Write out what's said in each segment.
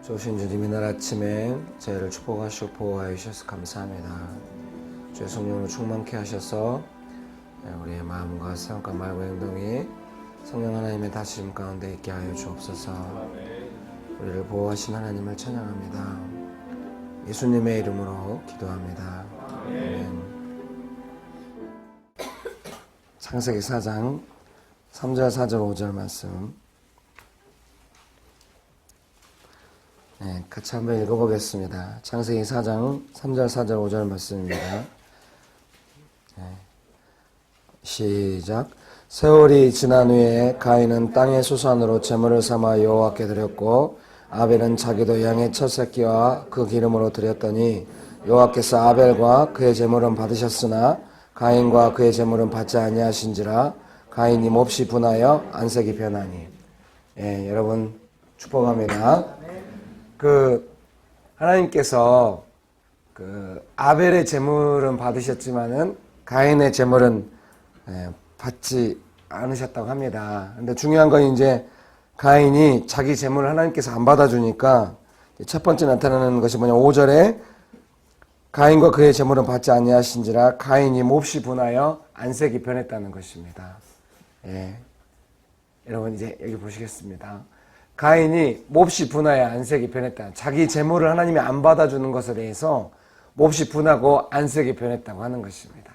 좋으신 주님, 이날 아침에 저희를 축복하시고 보호하여 주셔서 감사합니다. 주의 성령으로 충만케 하셔서 우리의 마음과 생각과 말과 행동이 성령 하나님의 다스림 가운데 있게 하여 주옵소서. 우리를 보호하신 하나님을 찬양합니다. 예수님의 이름으로 기도합니다. 아멘. 창세기 4장 3절 4절 5절 말씀 같이 한번 읽어보겠습니다. 창세기 4장 3절 4절 5절 말씀입니다. 시작. 세월이 지난 후에 가인은 땅의 수산으로 제물을 삼아 여호와께 드렸고 아벨은 자기도 양의 첫 새끼와 그 기름으로 드렸더니 여호와께서 아벨과 그의 제물은 받으셨으나 가인과 그의 제물은 받지 아니하신지라 가인이 몹시 분하여 안색이 변하니. 여러분 축복합니다. 하나님께서 아벨의 제물은 받으셨지만은 가인의 제물은 받지 않으셨다고 합니다. 근데 중요한 건 이제 가인이 자기 제물을 하나님께서 안 받아주니까 첫 번째 나타나는 것이 뭐냐, 5절에 가인과 그의 제물은 받지 아니하신지라 가인이 몹시 분하여 안색이 변했다는 것입니다. 여러분 이제 여기 보시겠습니다. 가인이 몹시 분하여 안색이 변했다. 자기 제물을 하나님이 안 받아주는 것에 대해서 몹시 분하고 안색이 변했다고 하는 것입니다.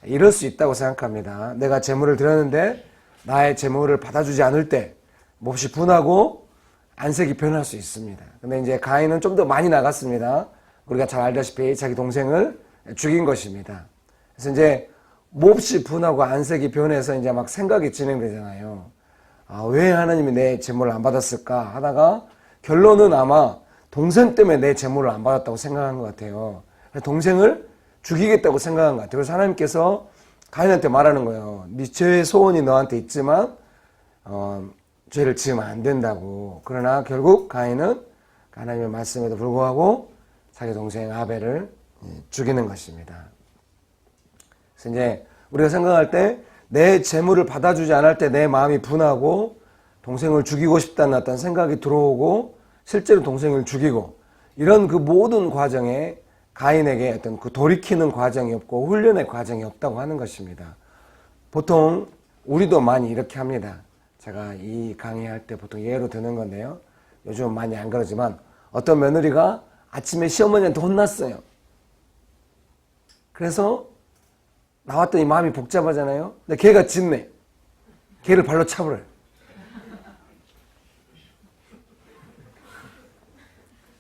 이럴 수 있다고 생각합니다. 내가 제물을 드렸는데 나의 제물을 받아주지 않을 때 몹시 분하고 안색이 변할 수 있습니다. 근데 이제 가인은 좀 더 많이 나갔습니다. 우리가 잘 알다시피 자기 동생을 죽인 것입니다. 그래서 이제 몹시 분하고 안색이 변해서 이제 막 생각이 진행되잖아요. 왜 하나님이 내 제물을 안 받았을까 하다가 결론은 아마 동생 때문에 내 제물을 안 받았다고 생각한 것 같아요. 동생을 죽이겠다고 생각한 것 같아요. 그래서 하나님께서 가인한테 말하는 거예요. 네 죄의 소원이 너한테 있지만 죄를 지으면 안 된다고. 그러나 결국 가인은 하나님의 말씀에도 불구하고 자기 동생 아벨을 죽이는 것입니다. 그래서 이제 우리가 생각할 때 내 재물을 받아주지 않을 때 내 마음이 분하고 동생을 죽이고 싶다는 어떤 생각이 들어오고 실제로 동생을 죽이고 이런 그 모든 과정에 가인에게 어떤 그 돌이키는 과정이 없고 훈련의 과정이 없다고 하는 것입니다. 보통 우리도 많이 이렇게 합니다. 제가 이 강의할 때 보통 예로 드는 건데요. 요즘은 많이 안 그러지만 어떤 며느리가 아침에 시어머니한테 혼났어요. 그래서 나왔더니 마음이 복잡하잖아요. 근데 걔가 짖네. 걔를 발로 차버려요.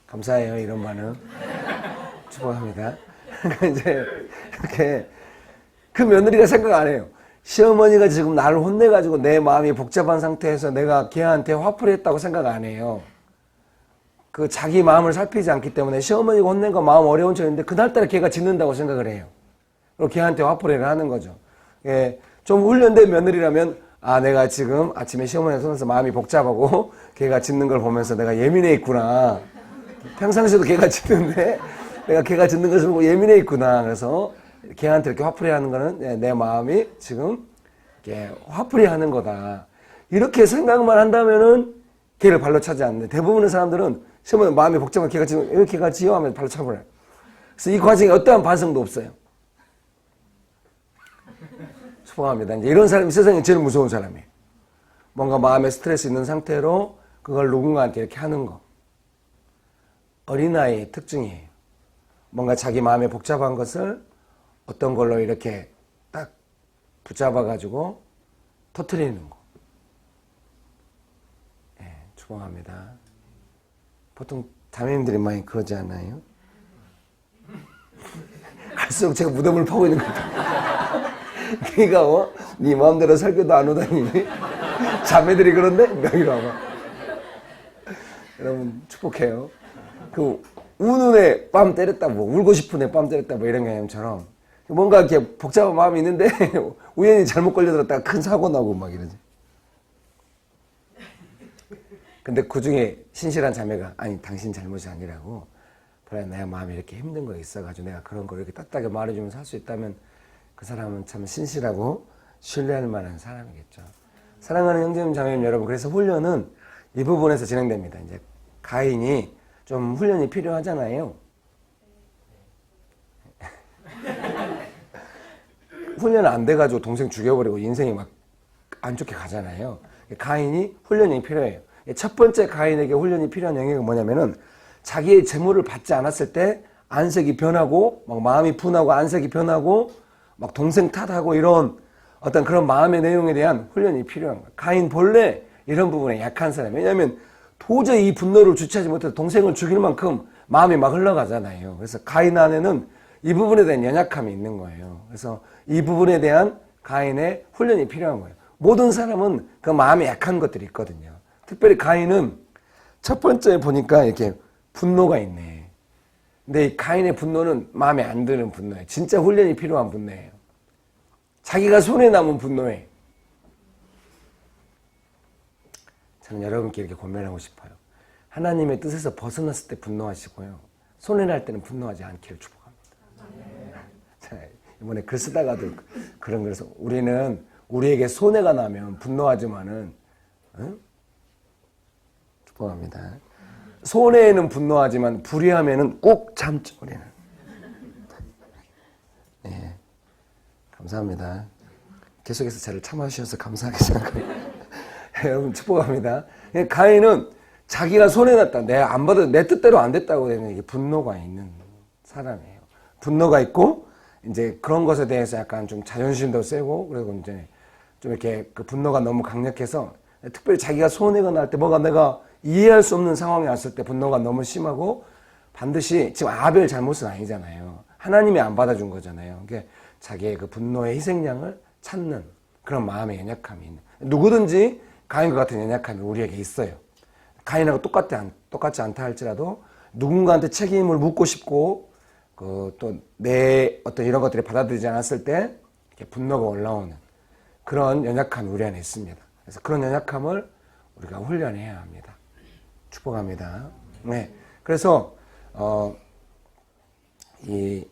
감사해요, 이런 반응. 축복합니다. 그러니까 이제 이렇게 그 며느리가 생각 안 해요. 시어머니가 지금 나를 혼내가지고 내 마음이 복잡한 상태에서 내가 걔한테 화풀이 했다고 생각 안 해요. 그 자기 마음을 살피지 않기 때문에 시어머니가 혼낸 거 마음 어려운 척인데 그날따라 걔가 짖는다고 생각을 해요. 그리고 걔한테 화풀이를 하는 거죠. 좀 훈련된 며느리라면 내가 지금 아침에 시어머니한테 혼나서 마음이 복잡하고 걔가 짖는 걸 보면서 내가 예민해 있구나. 평상시에도 걔가 짖는데 내가 걔가 짖는 것을 보고 예민해 있구나. 그래서 걔한테 이렇게 화풀이 하는 거는 내 마음이 지금 화풀이 하는 거다. 이렇게 생각만 한다면은 걔를 발로 차지 않는데 대부분의 사람들은 시어머니 마음이 복잡한 걔가 지금 왜 걔가 지어 하면서 발로 차버려요. 그래서 이 과정에 어떠한 반성도 없어요. 축복합니다. 이제 이런 사람이 세상에 제일 무서운 사람이에요. 뭔가 마음에 스트레스 있는 상태로 그걸 누군가한테 이렇게 하는 거. 어린아이의 특징이에요. 뭔가 자기 마음에 복잡한 것을 어떤 걸로 이렇게 딱 붙잡아가지고 터뜨리는 거. 축복합니다. 보통 자매님들이 많이 그러지 않아요? 갈수록 제가 무덤을 파고 있는 것 같아요. 네가 네 마음대로 설교도 안 오다니. 자매들이 그런데? 이리 와봐. 여러분 축복해요. 우는 애 뺨 때렸다, 울고 싶은 애 뺨 때렸다, 이런 개념처럼 뭔가 이렇게 복잡한 마음이 있는데 우연히 잘못 걸려들었다가 큰 사고 나고 막 이러지. 근데 그 중에 신실한 자매가 아니 당신 잘못이 아니라고, 그래 내 마음이 이렇게 힘든 거 있어가지고 내가 그런 걸 이렇게 따뜻하게 말해주면서 할 수 있다면 그 사람은 참 신실하고 신뢰할 만한 사람이겠죠. 사랑하는 형제님 자매님 여러분, 그래서 훈련은 이 부분에서 진행됩니다. 이제 가인이 좀 훈련이 필요하잖아요. 훈련 안 돼가지고 동생 죽여버리고 인생이 막 안 좋게 가잖아요. 가인이 훈련이 필요해요. 첫 번째 가인에게 훈련이 필요한 영역은 뭐냐면은 자기의 재물을 받지 않았을 때 안색이 변하고 막 마음이 분하고 안색이 변하고 막 동생 탓하고 이런 어떤 그런 마음의 내용에 대한 훈련이 필요한 거예요. 가인 본래 이런 부분에 약한 사람이에요. 왜냐하면 도저히 이 분노를 주체하지 못해서 동생을 죽일 만큼 마음이 막 흘러가잖아요. 그래서 가인 안에는 이 부분에 대한 연약함이 있는 거예요. 그래서 이 부분에 대한 가인의 훈련이 필요한 거예요. 모든 사람은 그 마음에 약한 것들이 있거든요. 특별히 가인은 첫 번째 보니까 이렇게 분노가 있네. 근데 이 가인의 분노는 마음에 안 드는 분노예요. 진짜 훈련이 필요한 분노예요. 자기가 손에 남은 분노예요. 저는 여러분께 이렇게 권면하고 싶어요. 하나님의 뜻에서 벗어났을 때 분노하시고요. 손해 날 때는 분노하지 않기를 축복합니다. 자, 이번에 글 쓰다가도 그런 글에서 우리는 우리에게 손해가 나면 분노하지만은 축복합니다. 손해에는 분노하지만 불의하면은 꼭 참죠. 우리는. 네, 감사합니다. 계속해서 저를 참아주셔서 감사하게 생각합니다. 여러분 축복합니다. 가인은 자기가 손해났다. 내가 안 받아 내 뜻대로 안 됐다고 되는 이게 분노가 있는 사람이에요. 분노가 있고 이제 그런 것에 대해서 약간 좀 자존심도 세고 그리고 이제 좀 이렇게 그 분노가 너무 강력해서 특별히 자기가 손해가 날 때 뭐가 내가 이해할 수 없는 상황이 왔을 때 분노가 너무 심하고 반드시 지금 아벨 잘못은 아니잖아요. 하나님이 안 받아준 거잖아요. 그러니까 자기의 그 분노의 희생양을 찾는 그런 마음의 연약함이 있는 누구든지 가인과 같은 연약함이 우리에게 있어요. 가인하고 똑같지 않다 할지라도 누군가한테 책임을 묻고 싶고 그 또 내 어떤 이런 것들이 받아들이지 않았을 때 이렇게 분노가 올라오는 그런 연약함이 우리 안에 있습니다. 그래서 그런 연약함을 우리가 훈련해야 합니다. 축복합니다. 네. 그래서 이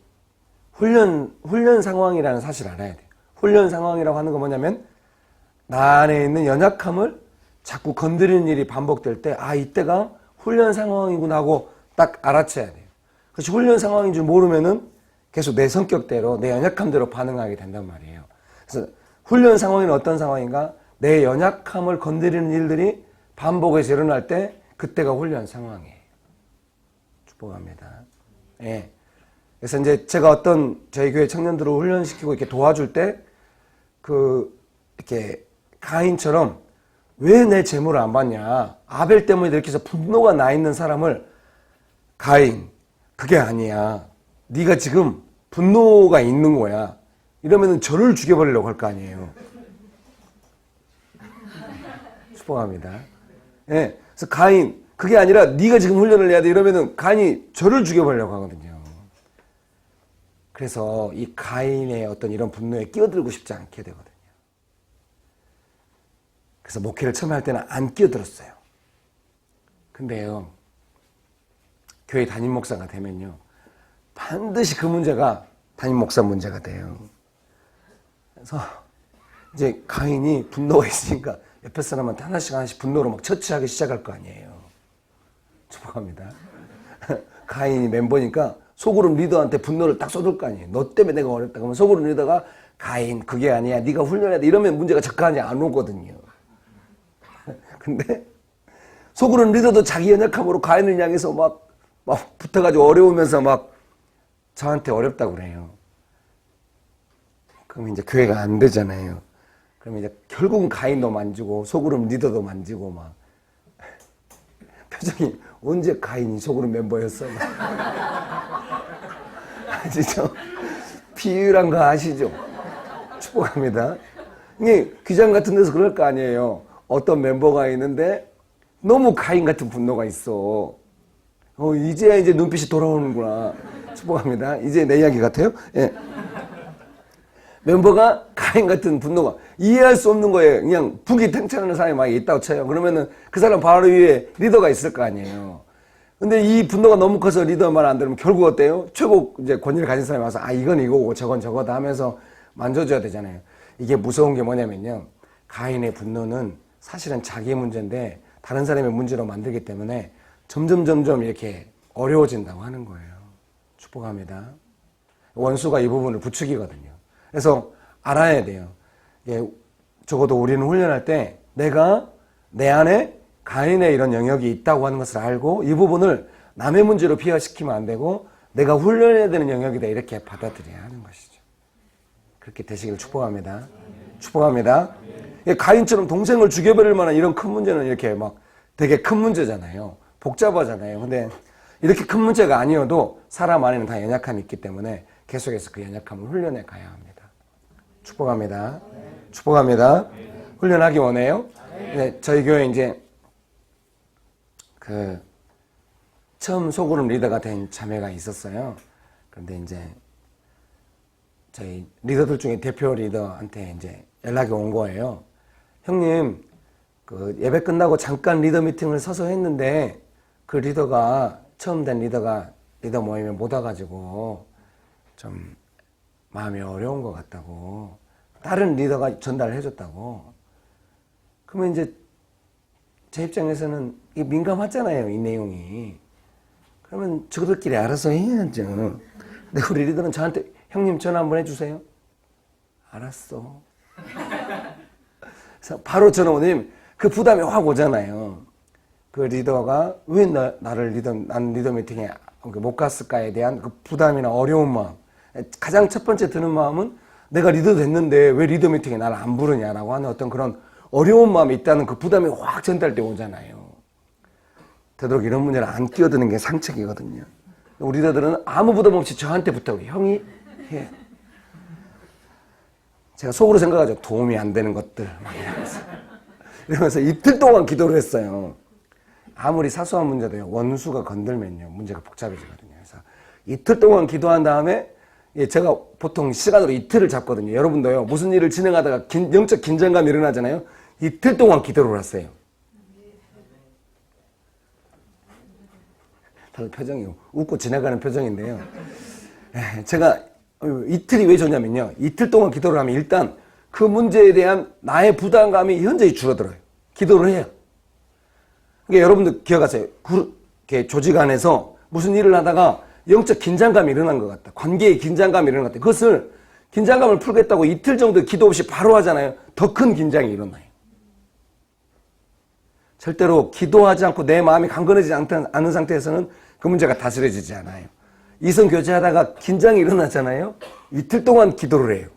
훈련 상황이라는 사실을 알아야 돼요. 훈련 상황이라고 하는 건 뭐냐면 나 안에 있는 연약함을 자꾸 건드리는 일이 반복될 때 이때가 훈련 상황이구나 하고 딱 알아채야 돼요. 그렇지 훈련 상황인 줄 모르면은 계속 내 성격대로 내 연약함대로 반응하게 된단 말이에요. 그래서 훈련 상황은 어떤 상황인가? 내 연약함을 건드리는 일들이 반복해서 일어날 때 그때가 훈련 상황이에요. 축복합니다. 예. 그래서 이제 제가 어떤 저희 교회 청년들을 훈련시키고 이렇게 도와줄 때 이렇게 가인처럼 왜 내 재물을 안 받냐? 아벨 때문에 이렇게 해서 분노가 나 있는 사람을 가인, 그게 아니야. 네가 지금 분노가 있는 거야. 이러면은 저를 죽여버리려고 할 거 아니에요. 축복합니다. 예. 그래서 가인, 그게 아니라 네가 지금 훈련을 해야 돼. 이러면은 가인이 저를 죽여버리려고 하거든요. 그래서 이 가인의 어떤 이런 분노에 끼어들고 싶지 않게 되거든요. 그래서 목회를 처음 할 때는 안 끼어들었어요. 근데요, 교회 담임 목사가 되면요, 반드시 그 문제가 담임 목사 문제가 돼요. 그래서 이제 가인이 분노가 있으니까 옆에 사람한테 하나씩 분노로 막 처치하기 시작할 거 아니에요. 축복합니다. 가인이 멤버니까 소그룹 리더한테 분노를 딱 쏟을 거 아니에요. 너 때문에 내가 어렵다. 그러면 소그룹 리더가 가인 그게 아니야. 네가 훈련해야 돼. 이러면 문제가 적당하지 안 오거든요. 근데 소그룹 리더도 자기 연약함으로 가인을 향해서 막 붙어가지고 어려우면서 막 저한테 어렵다고 그래요. 그럼 이제 교회가 안 되잖아요. 그럼 이제 결국은 가인도 만지고 소그룹 리더도 만지고 막 표정이 언제 가인이 소그룹 멤버였어? 아시죠? 비유란 거 아시죠? 축복합니다. 이게 귀장 같은 데서 그럴 거 아니에요. 어떤 멤버가 있는데 너무 가인 같은 분노가 있어. 이제야 이제 눈빛이 돌아오는구나. 축복합니다. 이제 내 이야기 같아요? 예. 멤버가 가인 같은 분노가 이해할 수 없는 거예요. 그냥 북이 탱천하는 사람이 막 있다고 쳐요. 그러면은 그 사람 바로 위에 리더가 있을 거 아니에요. 근데 이 분노가 너무 커서 리더 말 안 들으면 결국 어때요? 최고 이제 권위를 가진 사람이 와서 이건 이거고 저건 저거다 하면서 만져줘야 되잖아요. 이게 무서운 게 뭐냐면요. 가인의 분노는 사실은 자기의 문제인데 다른 사람의 문제로 만들기 때문에 점점 이렇게 어려워진다고 하는 거예요. 축복합니다. 원수가 이 부분을 부추기거든요. 그래서 알아야 돼요. 예, 적어도 우리는 훈련할 때 내가 내 안에 가인의 이런 영역이 있다고 하는 것을 알고 이 부분을 남의 문제로 비화시키면 안 되고 내가 훈련해야 되는 영역이다 이렇게 받아들여야 하는 것이죠. 그렇게 되시길 축복합니다. 축복합니다. 예, 가인처럼 동생을 죽여버릴 만한 이런 큰 문제는 이렇게 막 되게 큰 문제잖아요. 복잡하잖아요. 근데 이렇게 큰 문제가 아니어도 사람 안에는 다 연약함이 있기 때문에 계속해서 그 연약함을 훈련해 가야 합니다. 축복합니다. 축복합니다. 훈련하기 원해요? 네, 저희 교회 이제 처음 소그룹 리더가 된 자매가 있었어요. 그런데 이제 저희 리더들 중에 대표 리더한테 이제 연락이 온 거예요. 형님, 예배 끝나고 잠깐 리더 미팅을 서서 했는데 그 리더가 처음 된 리더 모임에 못 와가지고 좀 마음이 어려운 것 같다고 다른 리더가 전달을 해줬다고. 그러면 이제 제 입장에서는 이게 민감하잖아요, 이 내용이. 그러면 저들끼리 알아서 해야죠. 근데 우리 리더는 저한테 형님 전화 한번 해주세요. 알았어. 그래서 바로 전화 오면 그 부담이 확 오잖아요. 그 리더가 왜 난 리더 미팅에 못 갔을까에 대한 그 부담이나 어려운 마음. 가장 첫 번째 드는 마음은 내가 리더 됐는데 왜 리더 미팅에 나를 안 부르냐라고 하는 어떤 그런 어려운 마음이 있다는 그 부담이 확 전달돼 오잖아요. 되도록 이런 문제를 안 끼어드는 게 상책이거든요. 우리 리더들은 아무 부담 없이 저한테 부탁해요. 형이 해. 제가 속으로 생각하죠. 도움이 안 되는 것들 막 이러면서 이틀 동안 기도를 했어요. 아무리 사소한 문제도요. 원수가 건들면요. 문제가 복잡해지거든요. 그래서 이틀 동안 기도한 다음에 제가 보통 시간으로 이틀을 잡거든요. 여러분도요. 무슨 일을 진행하다가 영적 긴장감이 일어나잖아요. 이틀 동안 기도를 했어요. 다들 표정이 웃고 지나가는 표정인데요. 제가 이틀이 왜 좋냐면요. 이틀 동안 기도를 하면 일단 그 문제에 대한 나의 부담감이 현저히 줄어들어요. 기도를 해요. 그러니까 여러분들 기억하세요. 조직 안에서 무슨 일을 하다가 영적 긴장감이 일어난 것 같다. 관계의 긴장감이 일어난 것 같다. 그것을 긴장감을 풀겠다고 이틀 정도 기도 없이 바로 하잖아요. 더 큰 긴장이 일어나요. 절대로 기도하지 않고 내 마음이 강건해지지 않은 상태에서는 그 문제가 다스려지지 않아요. 이성 교제하다가 긴장이 일어나잖아요. 이틀 동안 기도를 해요.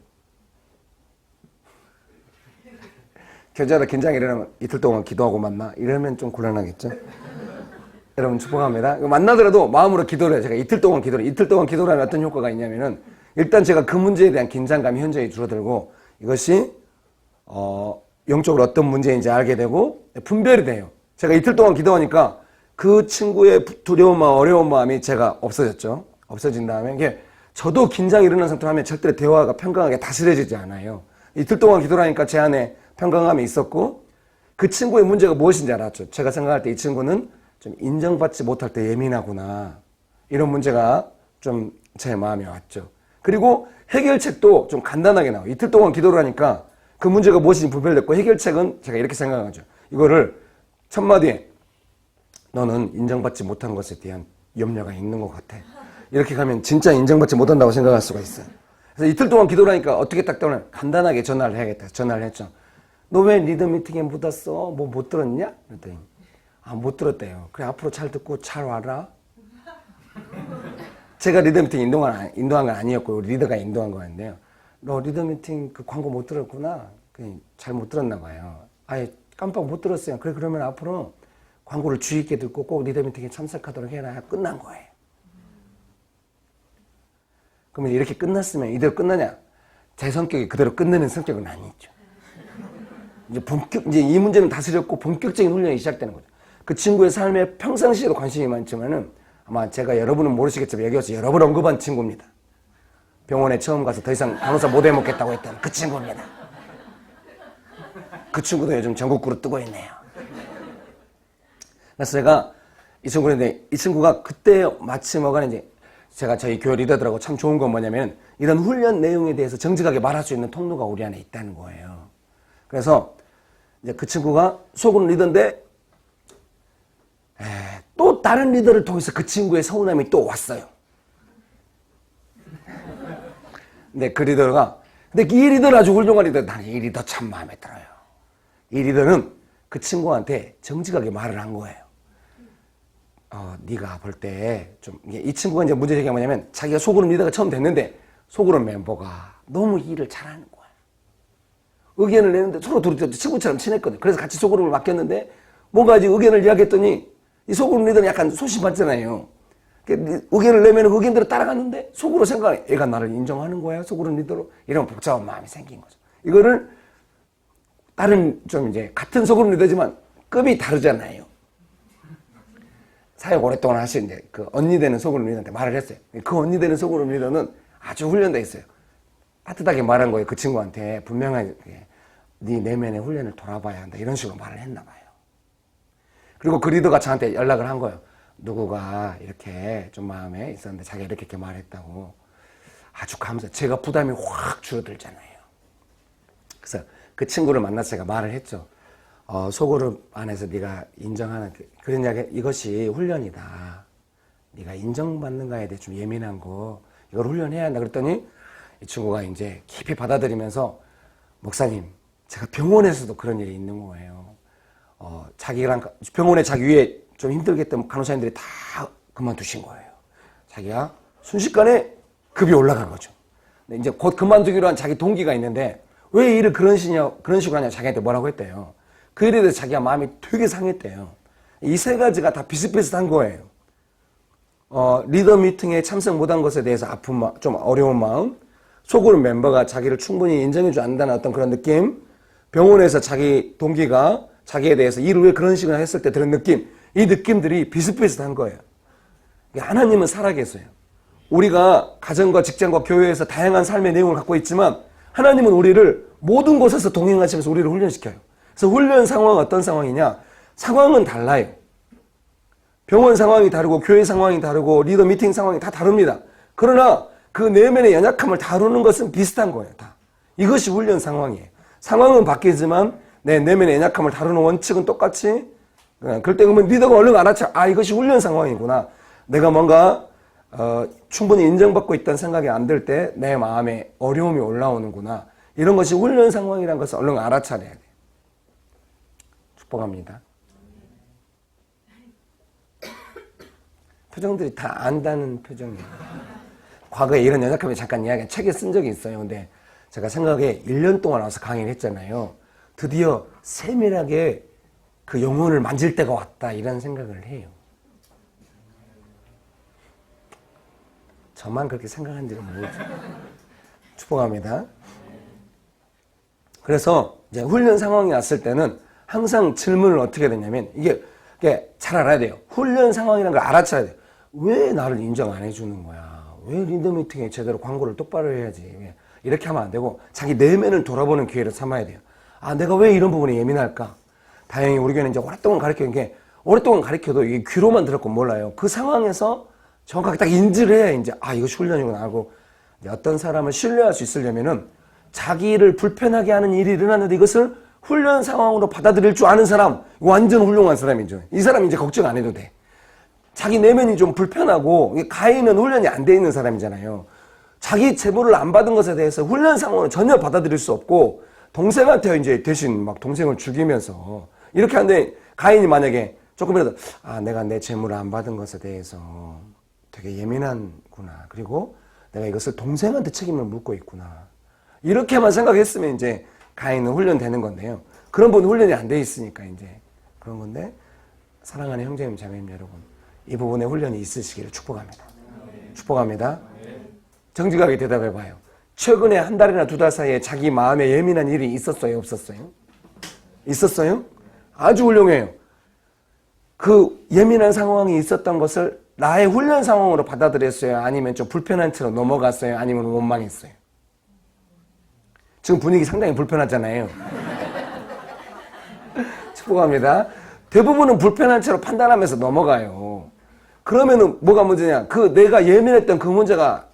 교제하다 긴장이 일어나면 이틀 동안 기도하고 만나? 이러면 좀 곤란하겠죠? 여러분 축복합니다. 만나더라도 마음으로 기도를 해요. 제가 이틀 동안 기도를 하면 어떤 효과가 있냐면은 일단 제가 그 문제에 대한 긴장감이 현저히 줄어들고 이것이 영적으로 어떤 문제인지 알게 되고 분별이 돼요. 제가 이틀 동안 기도하니까 그 친구의 두려운 마음, 어려운 마음이 제가 없어졌죠. 없어진 다음에 이게 저도 긴장이 일어난 상태로 하면 절대 대화가 평강하게 다스려지지 않아요. 이틀 동안 기도를 하니까 제 안에 평강함이 있었고 그 친구의 문제가 무엇인지 알았죠. 제가 생각할 때 이 친구는 좀 인정받지 못할 때 예민하구나. 이런 문제가 좀 제 마음에 왔죠. 그리고 해결책도 좀 간단하게 나와요. 이틀 동안 기도를 하니까 그 문제가 무엇인지 분별됐고 해결책은 제가 이렇게 생각하죠. 이거를 첫 마디에 너는 인정받지 못한 것에 대한 염려가 있는 것 같아. 이렇게 가면 진짜 인정받지 못한다고 생각할 수가 있어요. 그래서 이틀 동안 기도를 하니까 어떻게 딱 떠나요? 간단하게 전화를 해야겠다. 전화를 했죠. 너 왜 리더 미팅에 못 왔어? 뭐 못 들었냐? 그랬더니 못 들었대요. 그래 앞으로 잘 듣고 잘 와라. 제가 리더 미팅 인도한 건 아니었고 리더가 인도한 거였는데요. 너 리더 미팅 그 광고 못 들었구나. 잘 못 들었나 봐요. 아예 깜빡 못 들었어요. 그래 그러면 앞으로 광고를 주의 있게 듣고 꼭 리더 미팅에 참석하도록 해라. 끝난 거예요. 그러면 이렇게 끝났으면 이대로 끝나냐? 제 성격이 그대로 끝내는 성격은 아니죠. 이제 이 문제는 다스렸고 본격적인 훈련이 시작되는 거죠. 그 친구의 삶에 평상시에도 관심이 많지만은 아마 제가 여러분은 모르시겠지만 여기 와서 여러 번 언급한 친구입니다. 병원에 처음 가서 더 이상 간호사 못 해먹겠다고 했던 그 친구입니다. 그 친구도 요즘 전국구로 뜨고 있네요. 그래서 제가 이 친구가 그때 마침 어간에 이제 제가 저희 교회 리더들하고 참 좋은 건 뭐냐면 이런 훈련 내용에 대해서 정직하게 말할 수 있는 통로가 우리 안에 있다는 거예요. 그래서 이제 그 친구가 소그룹 리더인데 또 다른 리더를 통해서 그 친구의 서운함이 또 왔어요. 근데 그 리더가, 근데 이 리더는 아주 훌륭한 리더, 나는 이 리더 참 마음에 들어요. 이 리더는 그 친구한테 정직하게 말을 한 거예요. 네가 볼 때 좀, 이 친구가 이제 문제 제기가 뭐냐면, 자기가 소그룹 리더가 처음 됐는데, 소그룹 멤버가 너무 일을 잘하는 거야. 의견을 내는데 서로 둘이 친구처럼 친했거든. 그래서 같이 소그룹을 맡겼는데, 뭔가 이제 의견을 이야기했더니, 이 소그룹 리더는 약간 소심하잖아요. 의견을 내면 의견대로 따라갔는데, 속으로 생각해. 얘가 나를 인정하는 거야? 소그룹 리더로? 이런 복잡한 마음이 생긴 거죠. 이거를, 다른, 좀 이제, 같은 소그룹 리더지만, 급이 다르잖아요. 사역 오랫동안 하신 이제 그 언니 되는 소그룹 리더한테 말을 했어요. 그 언니 되는 소그룹 리더는 아주 훈련돼 있어요. 따뜻하게 말한 거예요. 그 친구한테 분명하게 네 내면의 훈련을 돌아봐야 한다. 이런 식으로 말을 했나 봐요. 그리고 그 리더가 저한테 연락을 한 거예요. 누구가 이렇게 좀 마음에 있었는데 자기가 이렇게 말했다고. 아주 감사. 제가 부담이 확 줄어들잖아요. 그래서 그 친구를 만나서 제가 말을 했죠. 소그룹 안에서 네가 인정하는 그런 이야기, 이것이 훈련이다. 네가 인정받는 거에 대해 좀 예민한 거, 이걸 훈련해야 한다. 그랬더니 이 친구가 이제 깊이 받아들이면서, 목사님, 제가 병원에서도 그런 일이 있는 거예요. 자기랑 병원에 자기 위에 좀 힘들겠다면 간호사님들이 다 그만두신 거예요. 자기가 순식간에 급이 올라간 거죠. 근데 이제 곧 그만두기로 한 자기 동기가 있는데, 왜 일을 그런 식으로 하냐 자기한테 뭐라고 했대요. 그 일에 대해서 자기가 마음이 되게 상했대요. 이 세 가지가 다 비슷비슷한 거예요. 리더 미팅에 참석 못한 것에 대해서 아픈 마음, 좀 어려운 마음, 소그룹 멤버가 자기를 충분히 인정해주지 않는다는 어떤 그런 느낌, 병원에서 자기 동기가 자기에 대해서 일을 왜 그런 식으로 했을 때 들은 느낌, 이 느낌들이 비슷비슷한 거예요. 하나님은 살아계세요. 우리가 가정과 직장과 교회에서 다양한 삶의 내용을 갖고 있지만, 하나님은 우리를 모든 곳에서 동행하시면서 우리를 훈련시켜요. 그래서 훈련 상황은 어떤 상황이냐? 상황은 달라요. 병원 상황이 다르고 교회 상황이 다르고 리더 미팅 상황이 다 다릅니다. 그러나 그 내면의 연약함을 다루는 것은 비슷한 거예요. 다. 이것이 훈련 상황이에요. 상황은 바뀌지만 내 내면의 연약함을 다루는 원칙은 똑같이, 그럴 때 그러면 리더가 얼른 알아채. 이것이 훈련 상황이구나. 내가 뭔가 충분히 인정받고 있다는 생각이 안 들 때 내 마음에 어려움이 올라오는구나. 이런 것이 훈련 상황이라는 것을 얼른 알아차려야 돼요. 축복합니다. 표정들이 다 안다는 표정이에요. 과거에 이런 연약함에 잠깐 이야기, 책에 쓴 적이 있어요. 근데 제가 생각에 1년 동안 와서 강의를 했잖아요. 드디어 세밀하게 그 영혼을 만질 때가 왔다. 이런 생각을 해요. 저만 그렇게 생각한지는 모르죠. 축복합니다. 그래서 이제 훈련 상황이 왔을 때는 항상 질문을 어떻게 되냐면, 이게 잘 알아야 돼요. 훈련 상황이라는 걸 알아차야 돼요. 왜 나를 인정 안 해주는 거야? 왜 리더 미팅에 제대로 광고를 똑바로 해야지? 이렇게 하면 안 되고, 자기 내면을 돌아보는 기회를 삼아야 돼요. 내가 왜 이런 부분에 예민할까? 다행히 우리 교회는 이제 오랫동안 가르치는 게, 오랫동안 가르쳐도 이게 귀로만 들었고 몰라요. 그 상황에서 정확하게 딱 인지를 해야 이제, 이것이 훈련이구나 하고, 어떤 사람을 신뢰할 수 있으려면은 자기를 불편하게 하는 일이 일어났는데 이것을 훈련 상황으로 받아들일 줄 아는 사람, 완전 훌륭한 사람이죠. 이 사람이 이제 걱정 안 해도 돼. 자기 내면이 좀 불편하고, 가인은 훈련이 안 돼 있는 사람이잖아요. 자기 제보를 안 받은 것에 대해서 훈련 상황을 전혀 받아들일 수 없고, 동생한테 이제 대신 막 동생을 죽이면서, 이렇게 하는데, 가인이 만약에 조금이라도, 내가 내 제보를 안 받은 것에 대해서 되게 예민한구나. 그리고 내가 이것을 동생한테 책임을 묻고 있구나. 이렇게만 생각했으면 이제 가인은 훈련되는 건데요. 그런 분 훈련이 안 돼 있으니까 이제 그런 건데, 사랑하는 형제님, 자매님 여러분, 이 부분에 훈련이 있으시기를 축복합니다. 축복합니다. 정직하게 대답해봐요. 최근에 한 달이나 두 달 사이에 자기 마음에 예민한 일이 있었어요? 없었어요? 있었어요? 아주 훌륭해요. 그 예민한 상황이 있었던 것을 나의 훈련 상황으로 받아들였어요? 아니면 좀 불편한 채로 넘어갔어요? 아니면 원망했어요? 지금 분위기 상당히 불편하잖아요. 축복합니다. 대부분은 불편한 채로 판단하면서 넘어가요. 그러면은 뭐가 문제냐? 내가 예민했던 그 문제가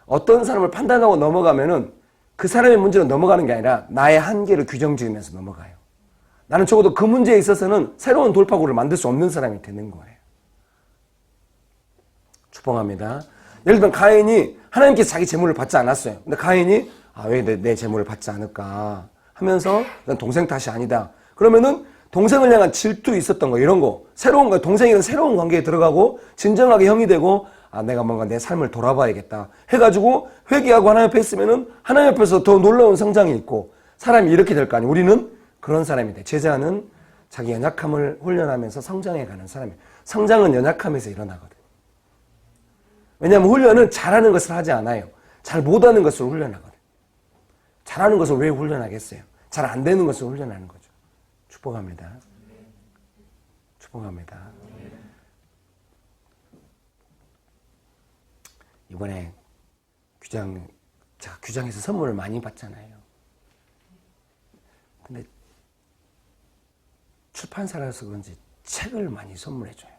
어떤 사람을 판단하고 넘어가면은 그 사람의 문제로 넘어가는 게 아니라 나의 한계를 규정 지으면서 넘어가요. 나는 적어도 그 문제에 있어서는 새로운 돌파구를 만들 수 없는 사람이 되는 거예요. 축복합니다. 예를 들면 가인이 하나님께서 자기 재물을 받지 않았어요. 근데 가인이 왜 내 재물을 받지 않을까 하면서 난 동생 탓이 아니다. 그러면은 동생을 향한 질투 있었던 거 이런 거 새로운 거 동생이랑 새로운 관계에 들어가고 진정하게 형이 되고 내가 뭔가 내 삶을 돌아봐야겠다 해가지고 회개하고 하나님 앞에 있으면은 하나님 앞에서 더 놀라운 성장이 있고 사람이 이렇게 될 거 아니에요. 우리는 그런 사람이 돼. 제자는 자기 연약함을 훈련하면서 성장해가는 사람이에요. 성장은 연약함에서 일어나거든요. 왜냐하면 훈련은 잘하는 것을 하지 않아요. 잘 못하는 것을 훈련하거든요. 잘하는 것을 왜 훈련하겠어요? 잘 안 되는 것을 훈련하는 거죠. 축복합니다. 축복합니다. 이번에 제가 규장에서 선물을 많이 받잖아요. 근데 출판사라서 그런지 책을 많이 선물해줘요.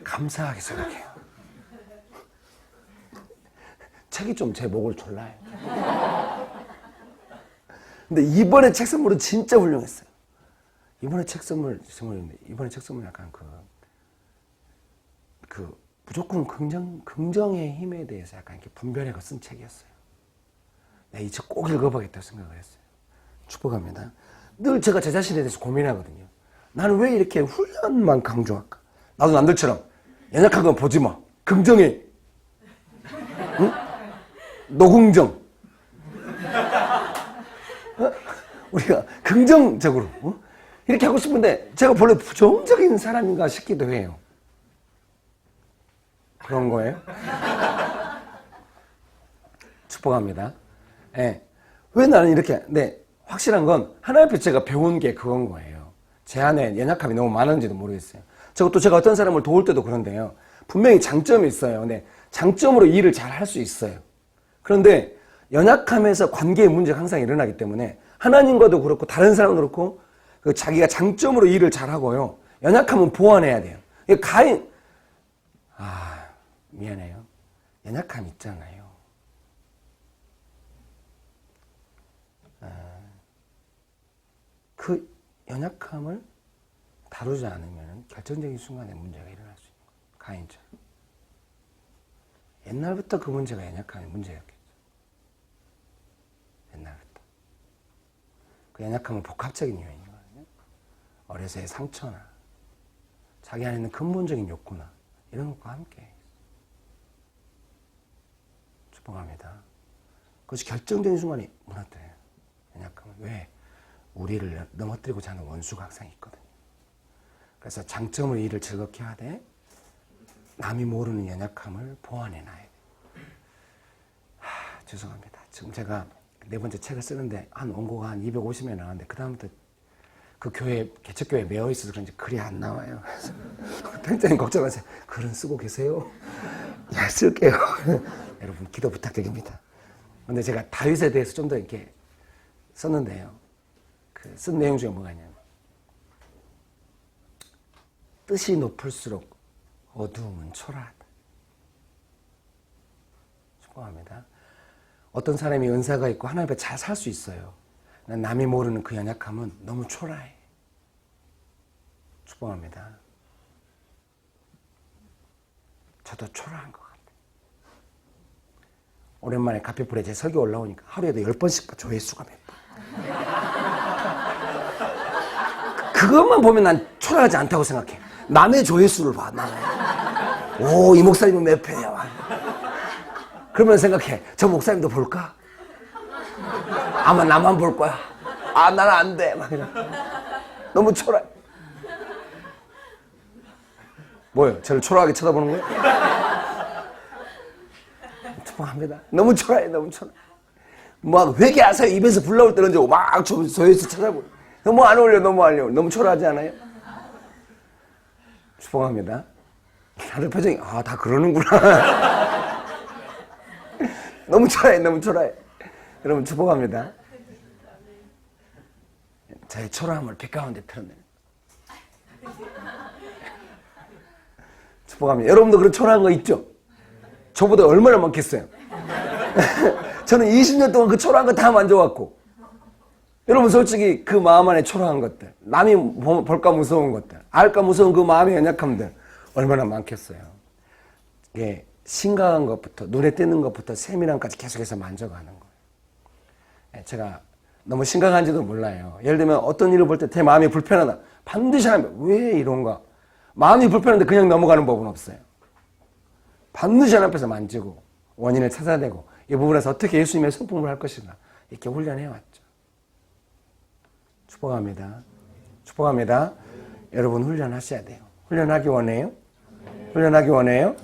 감사하게 생각해요. 책이 좀 제 목을 졸라요. 근데 이번에 책 선물은 진짜 훌륭했어요. 이번에 책 선물인데 이번에 책 선물 약간 무조건 긍정의 힘에 대해서 약간 이렇게 분별해서 쓴 책이었어요. 이 책 꼭 읽어보겠다고 생각을 했어요. 축복합니다. 늘 제가 제 자신에 대해서 고민하거든요. 나는 왜 이렇게 훈련만 강조할까? 나도 남들처럼 연약한 건 보지 마. 긍정해. 응? 노긍정. 우리가 긍정적으로 이렇게 하고 싶은데 제가 본래 부정적인 사람인가 싶기도 해요. 그런 거예요? 축복합니다. 네. 왜 나는 이렇게 확실한 건 하나님 앞에 제가 배운 게 그건 거예요. 제 안에 연약함이 너무 많은지도 모르겠어요. 저것도 제가 어떤 사람을 도울 때도 그런데요. 분명히 장점이 있어요. 근데 장점으로 일을 잘 할 수 있어요. 그런데 연약함에서 관계의 문제가 항상 일어나기 때문에 하나님과도 그렇고 다른 사람도 그렇고 자기가 장점으로 일을 잘하고요. 연약함은 보완해야 돼요. 가인 미안해요. 연약함 있잖아요. 그 연약함을 다루지 않으면 결정적인 순간에 문제가 일어날 수 있는 거예요. 가인처럼. 옛날부터 그 문제가 연약함의 문제였겠죠. 옛날부터. 그 연약함은 복합적인 요인이거든요. 어려서의 상처나 자기 안에 있는 근본적인 욕구나 이런 것과 함께 축복합니다. 그것이 결정적인 순간이 무너뜨려요. 연약함은. 왜? 우리를 넘어뜨리고자 하는 원수가 항상 있거든요. 그래서 장점으로 일을 즐겁게 하되 남이 모르는 연약함을 보완해놔야 돼요. 죄송합니다. 지금 제가 4번째 책을 쓰는데 원고가 한 250명 나왔는데 그 다음부터 그 교회 개척교회에 매여 있어서 그런지 글이 안 나와요. 그래서 편집장님 걱정하세요. 글은 쓰고 계세요? 야, 쓸게요. 여러분 기도 부탁드립니다. 근데 제가 다윗에 대해서 좀 더 이렇게 썼는데요. 쓴 내용 중에 뭐가 있냐면 뜻이 높을수록 어두움은 초라하다. 축복합니다. 어떤 사람이 은사가 있고 하나님 앞에 잘 살 수 있어요. 남이 모르는 그 연약함은 너무 초라해. 축복합니다. 저도 초라한 것 같아요. 오랜만에 카피풀에 제 설교 올라오니까 하루에도 10번씩 조회수가 몇 번. 그것만 보면 난 초라하지 않다고 생각해. 남의 조회수를 봐. 오, 이 목사님은 몇 회야. 그러면 생각해. 저 목사님도 볼까? 아마 나만 볼 거야. 나는 안 돼. 막 이런. 너무 초라해. 뭐예요? 저를 초라하게 쳐다보는 거예요? 축복합니다. 너무 초라해. 너무 초라해. 막 회개하세요. 입에서 불 나올 때는 막 조회수 찾아보고. 너무 안 어울려. 너무 안 어울려. 너무 초라하지 않아요? 축복합니다. 다들 표정이 다 그러는구나. 너무 초라해. 너무 초라해. 여러분 축복합니다. 저의 초라함을 빛 가운데 드러내는 축복합니다. 여러분도 그런 초라한 거 있죠? 저보다 얼마나 많겠어요? 저는 20년 동안 그 초라한 거 다 만져왔고 여러분 솔직히 그 마음 안에 초라한 것들 남이 볼까 무서운 것들 알까 무서운 그 마음의 연약함들 얼마나 많겠어요. 이게 심각한 것부터 눈에 띄는 것부터 세밀함까지 계속해서 만져가는 거예요. 제가 너무 심각한지도 몰라요. 예를 들면 어떤 일을 볼 때 제 마음이 불편하다. 반드시 하나님 왜 이런가? 마음이 불편한데 그냥 넘어가는 법은 없어요. 반드시 하나님 앞에서 만지고 원인을 찾아내고 이 부분에서 어떻게 예수님의 성품을 할 것인가 이렇게 훈련해왔죠. 축복합니다. 축복합니다. 여러분 훈련하셔야 돼요. 훈련하기 원해요? 훈련하기 원해요?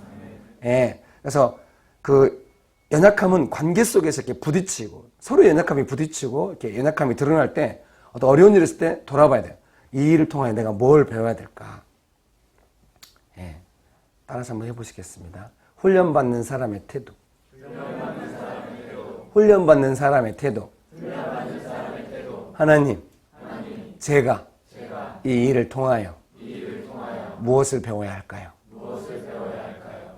예. 그래서 그 연약함은 관계 속에서 이렇게 부딪히고 서로 연약함이 부딪히고 이렇게 연약함이 드러날 때 어떤 어려운 일이 있을 때 돌아봐야 돼요. 이 일을 통하여 내가 뭘 배워야 될까? 예. 따라서 한번 해보시겠습니다. 훈련받는 사람의 태도. 훈련받는 사람의 태도. 하나님, 제가 이 일을 통하여 무엇을 배워야 할까요?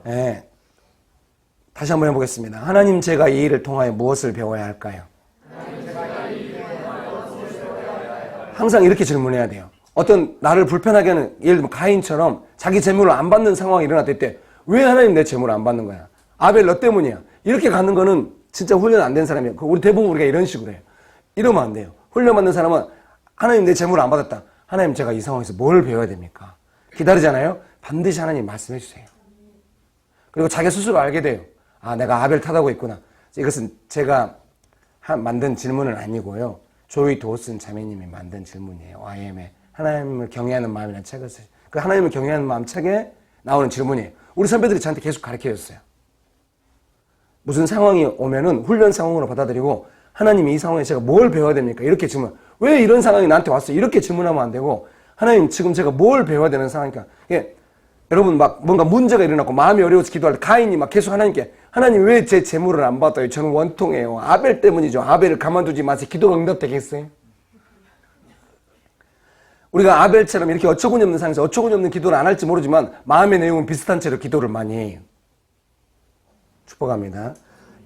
예. 다시 한번 해보겠습니다. 하나님, 제가 이 일을 통하여 무엇을 배워야 할까요? 항상 이렇게 질문해야 돼요. 어떤 나를 불편하게 하는, 예를 들면 가인처럼 자기 재물을 안 받는 상황이 일어났을 때 왜 하나님 내 재물을 안 받는 거야? 아벨 너 때문이야. 이렇게 가는 거는 진짜 훈련 안 된 사람이에요. 우리 대부분 우리가 이런 식으로 해요. 이러면 안 돼요. 훈련 받는 사람은 하나님 내 재물을 안 받았다. 하나님 제가 이 상황에서 뭘 배워야 됩니까? 기다리잖아요. 반드시 하나님 말씀해 주세요. 그리고 자기 스스로 알게 돼요. 아, 내가 아벨 탓하고 있구나. 이것은 제가 만든 질문은 아니고요. 조이 도슨 자매님이 만든 질문이에요. YM의 하나님을 경외하는 마음이라는 책을 쓰. 그 하나님을 경외하는 마음 책에 나오는 질문이에요. 우리 선배들이 저한테 계속 가르쳐줬어요. 무슨 상황이 오면은 훈련 상황으로 받아들이고 하나님이 이 상황에 제가 뭘 배워야 됩니까? 이렇게 질문. 왜 이런 상황이 나한테 왔어요? 이렇게 질문하면 안 되고 하나님 지금 제가 뭘 배워야 되는 상황이니까. 여러분 막 뭔가 문제가 일어났고 마음이 어려워서 기도할 때 가인이 막 계속 하나님께 하나님 왜 제 재물을 안 받아요? 저는 원통해요. 아벨 때문이죠. 아벨을 가만두지 마세요. 기도가 응답되겠어요? 우리가 아벨처럼 이렇게 어처구니 없는 상황에서 어처구니 없는 기도를 안 할지 모르지만 마음의 내용은 비슷한 채로 기도를 많이 해요. 축복합니다.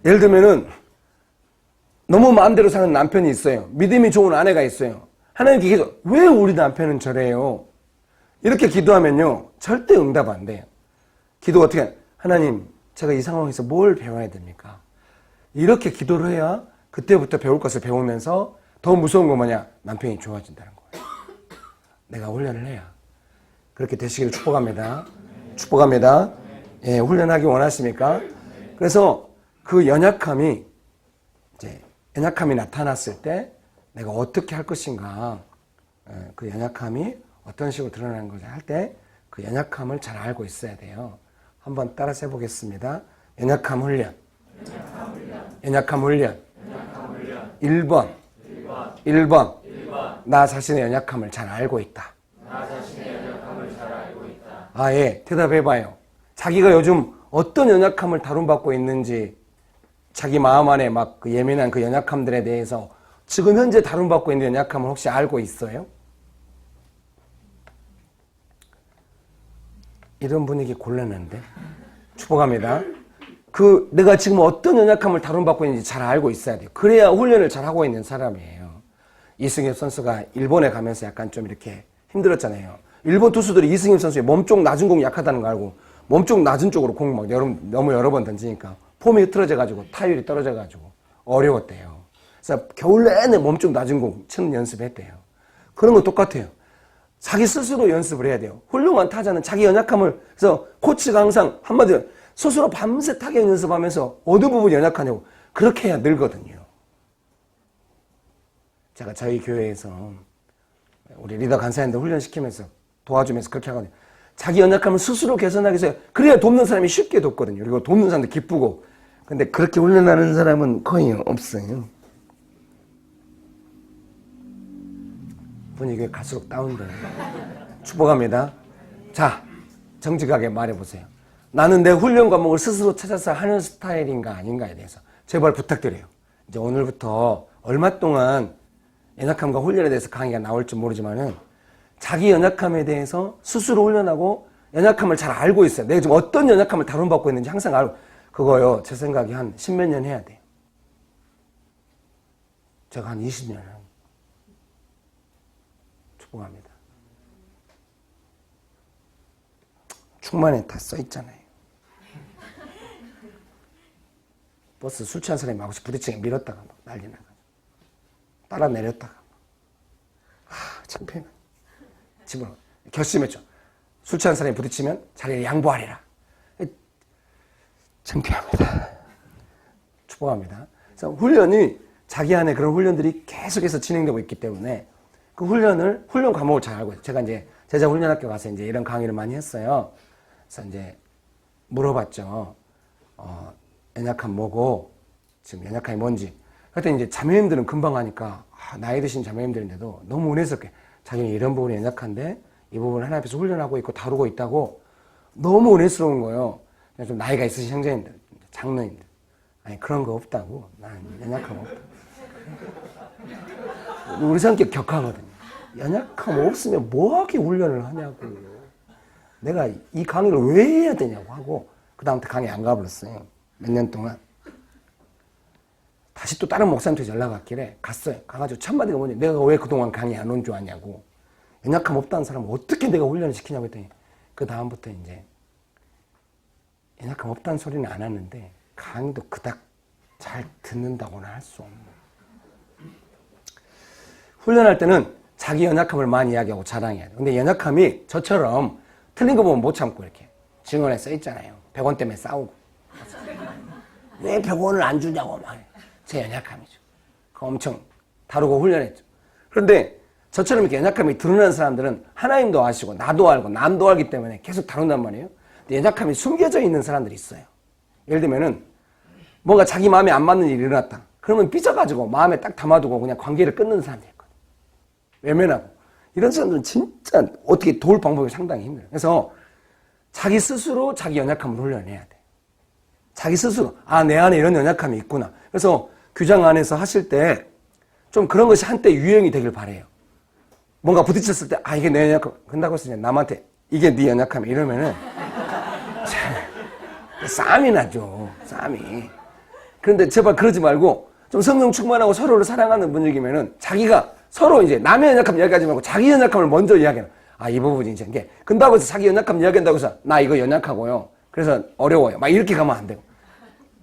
예를 들면은 너무 마음대로 사는 남편이 있어요. 믿음이 좋은 아내가 있어요. 하나님께 계속 왜 우리 남편은 저래요? 이렇게 기도하면요 절대 응답 안 돼요. 기도가 어떻게 해요? 하나님 제가 이 상황에서 뭘 배워야 됩니까? 이렇게 기도를 해야 그때부터 배울 것을 배우면서 더 무서운 건 뭐냐? 남편이 좋아진다는 거예요. 내가 훈련을 해야 그렇게 되시기를 축복합니다. 축복합니다. 예, 훈련하기 원하십니까? 그래서 그 연약함이 나타났을 때 내가 어떻게 할 것인가, 그 연약함이 어떤 식으로 드러나는 거지 할 때 그 연약함을 잘 알고 있어야 돼요. 한번 따라서 해보겠습니다. 연약함 훈련. 연약함 훈련. 1번. 나 자신의 연약함을 잘 알고 있다. 아, 예. 대답해봐요. 자기가 요즘 어떤 연약함을 다룬받고 있는지 자기 마음 안에 막 그 예민한 그 연약함들에 대해서 지금 현재 다룬받고 있는 연약함을 혹시 알고 있어요? 이런 분위기 곤란한데? 축복합니다. 내가 지금 어떤 연약함을 다룬받고 있는지 잘 알고 있어야 돼요. 그래야 훈련을 잘 하고 있는 사람이에요. 이승엽 선수가 일본에 가면서 약간 좀 이렇게 힘들었잖아요. 일본 투수들이 이승엽 선수의 몸쪽 낮은 공이 약하다는 거 알고 몸쪽 낮은 쪽으로 공 막 너무 여러 번 던지니까 폼이 흐트러져가지고 타율이 떨어져가지고 어려웠대요. 그래서 겨울 내내 몸쪽 낮은 공 치는 연습했대요. 그런 건 똑같아요. 자기 스스로 연습을 해야 돼요. 훌륭한 타자는 자기 연약함을, 그래서 코치가 항상 한마디로 스스로 밤새 타격 연습하면서 어느 부분이 연약하냐고 그렇게 해야 늘거든요. 제가 저희 교회에서 우리 리더 간사님들 훈련시키면서 도와주면서 그렇게 하거든요. 자기 연약함을 스스로 개선하기 위해서 그래야 돕는 사람이 쉽게 돕거든요. 그리고 돕는 사람도 기쁘고. 근데 그렇게 훈련하는 사람은 거의 없어요. 분위기가 갈수록 다운돼요. 축복합니다. 자, 정직하게 말해보세요. 나는 내 훈련 과목을 스스로 찾아서 하는 스타일인가 아닌가에 대해서 제발 부탁드려요. 이제 오늘부터 얼마 동안 연약함과 훈련에 대해서 강의가 나올지 모르지만은 자기 연약함에 대해서 스스로 훈련하고 연약함을 잘 알고 있어요. 내가 지금 어떤 연약함을 다룬받고 있는지 항상 알고. 그거요, 제 생각에 한 10몇 년 해야 돼요. 제가 한 20년. 축복합니다. 충만에 다 써있잖아요. 버스 술 취한 사람이 막 부딪히게 밀었다가 막 난리 나가지고 따라 내렸다가 창피해. 집으로 결심했죠. 술 취한 사람이 부딪히면 자리를 양보하리라. 창피합니다. 축복합니다. 그래서 훈련이 자기 안에 그런 훈련들이 계속해서 진행되고 있기 때문에 그 훈련 과목을 잘 알고 있어요. 제가 이제 제자 훈련학교 가서 이제 이런 강의를 많이 했어요. 그래서 이제 물어봤죠. 연약함 뭐고, 지금 연약함이 뭔지. 그랬더니 이제 자매님들은 금방 하니까, 나이 드신 자매님들인데도 너무 은혜스럽게 자기는 이런 부분이 연약한데 이 부분을 하나님 앞에서 훈련하고 있고 다루고 있다고 너무 은혜스러운 거예요. 좀 나이가 있으신 형제님들, 장로님들. 아니, 그런 거 없다고. 난 연약함 없다. 우리 성격 격하거든요. 연약함 없으면 뭐하게 훈련을 하냐고. 내가 이 강의를 왜 해야 되냐고 하고 그 다음부터 강의 안 가버렸어요. 몇 년 동안. 다시 또 다른 목사님한테 연락 왔길래 갔어요. 가가지고 첫 마디가 뭐냐, 내가 왜 그동안 강의 안 온 줄 아냐고. 연약함 없다는 사람을 어떻게 내가 훈련을 시키냐고 했더니 그 다음부터 이제 연약함 없다는 소리는 안 하는데 강의도 그닥 잘 듣는다고는 할 수 없는. 훈련할 때는 자기 연약함을 많이 이야기하고 자랑해야 돼요. 근데 연약함이 저처럼 틀린 거 보면 못 참고 이렇게 증언에 써 있잖아요. 100원 때문에 싸우고. 왜 100원을 안 주냐고 막. 제 연약함이죠. 그거 엄청 다루고 훈련했죠. 그런데 저처럼 이렇게 연약함이 드러나는 사람들은 하나님도 아시고 나도 알고 남도 알기 때문에 계속 다룬단 말이에요. 근데 연약함이 숨겨져 있는 사람들이 있어요. 예를 들면은 뭔가 자기 마음에 안 맞는 일이 일어났다. 그러면 삐져가지고 마음에 딱 담아두고 그냥 관계를 끊는 사람들이 있거든요. 외면하고. 이런 사람들은 진짜 어떻게 도울 방법이 상당히 힘들어요. 그래서 자기 스스로 자기 연약함을 훈련해야 돼. 자기 스스로 내 안에 이런 연약함이 있구나. 그래서 규장 안에서 하실 때 좀 그런 것이 한때 유행이 되길 바래요. 뭔가 부딪혔을 때 이게 내 연약함. 그런다고 해서 남한테 이게 네 연약함이 이러면은 싸움이 나죠. 싸움이. 그런데 제발 그러지 말고 좀 성령 충만하고 서로를 사랑하는 분위기면은 자기가 서로 이제 남의 연약함 이야기하지 말고 자기 연약함을 먼저 이야기해요. 이 부분이 이제 이게 근다고 해서 자기 연약함 이야기한다고 해서 나 이거 연약하고요. 그래서 어려워요. 막 이렇게 가면 안 되고.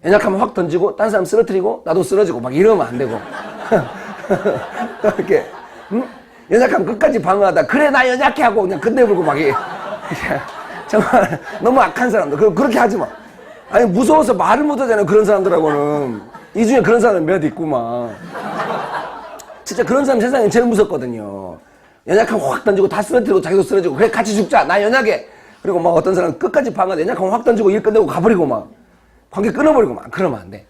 연약함을 확 던지고 딴 사람 쓰러뜨리고 나도 쓰러지고 막 이러면 안 되고. 이렇게 연약함 끝까지 방어하다 그래 나 연약해 하고 그냥 끝내불고 막 정말 너무 악한 사람들. 그렇게 하지 마. 아니 무서워서 말을 못 하잖아요. 그런 사람들하고는. 이 중에 그런 사람 몇 있구만. 진짜 그런 사람 세상에 제일 무섭거든요. 연약함 확 던지고 다 쓰러뜨리고 자기도 쓰러지고 그래 같이 죽자 나 연약해. 그리고 막 어떤 사람은 끝까지 방어하다 연약함 확 던지고 일 끝내고 가버리고 막 관계 끊어버리고 막 그러면 안 돼.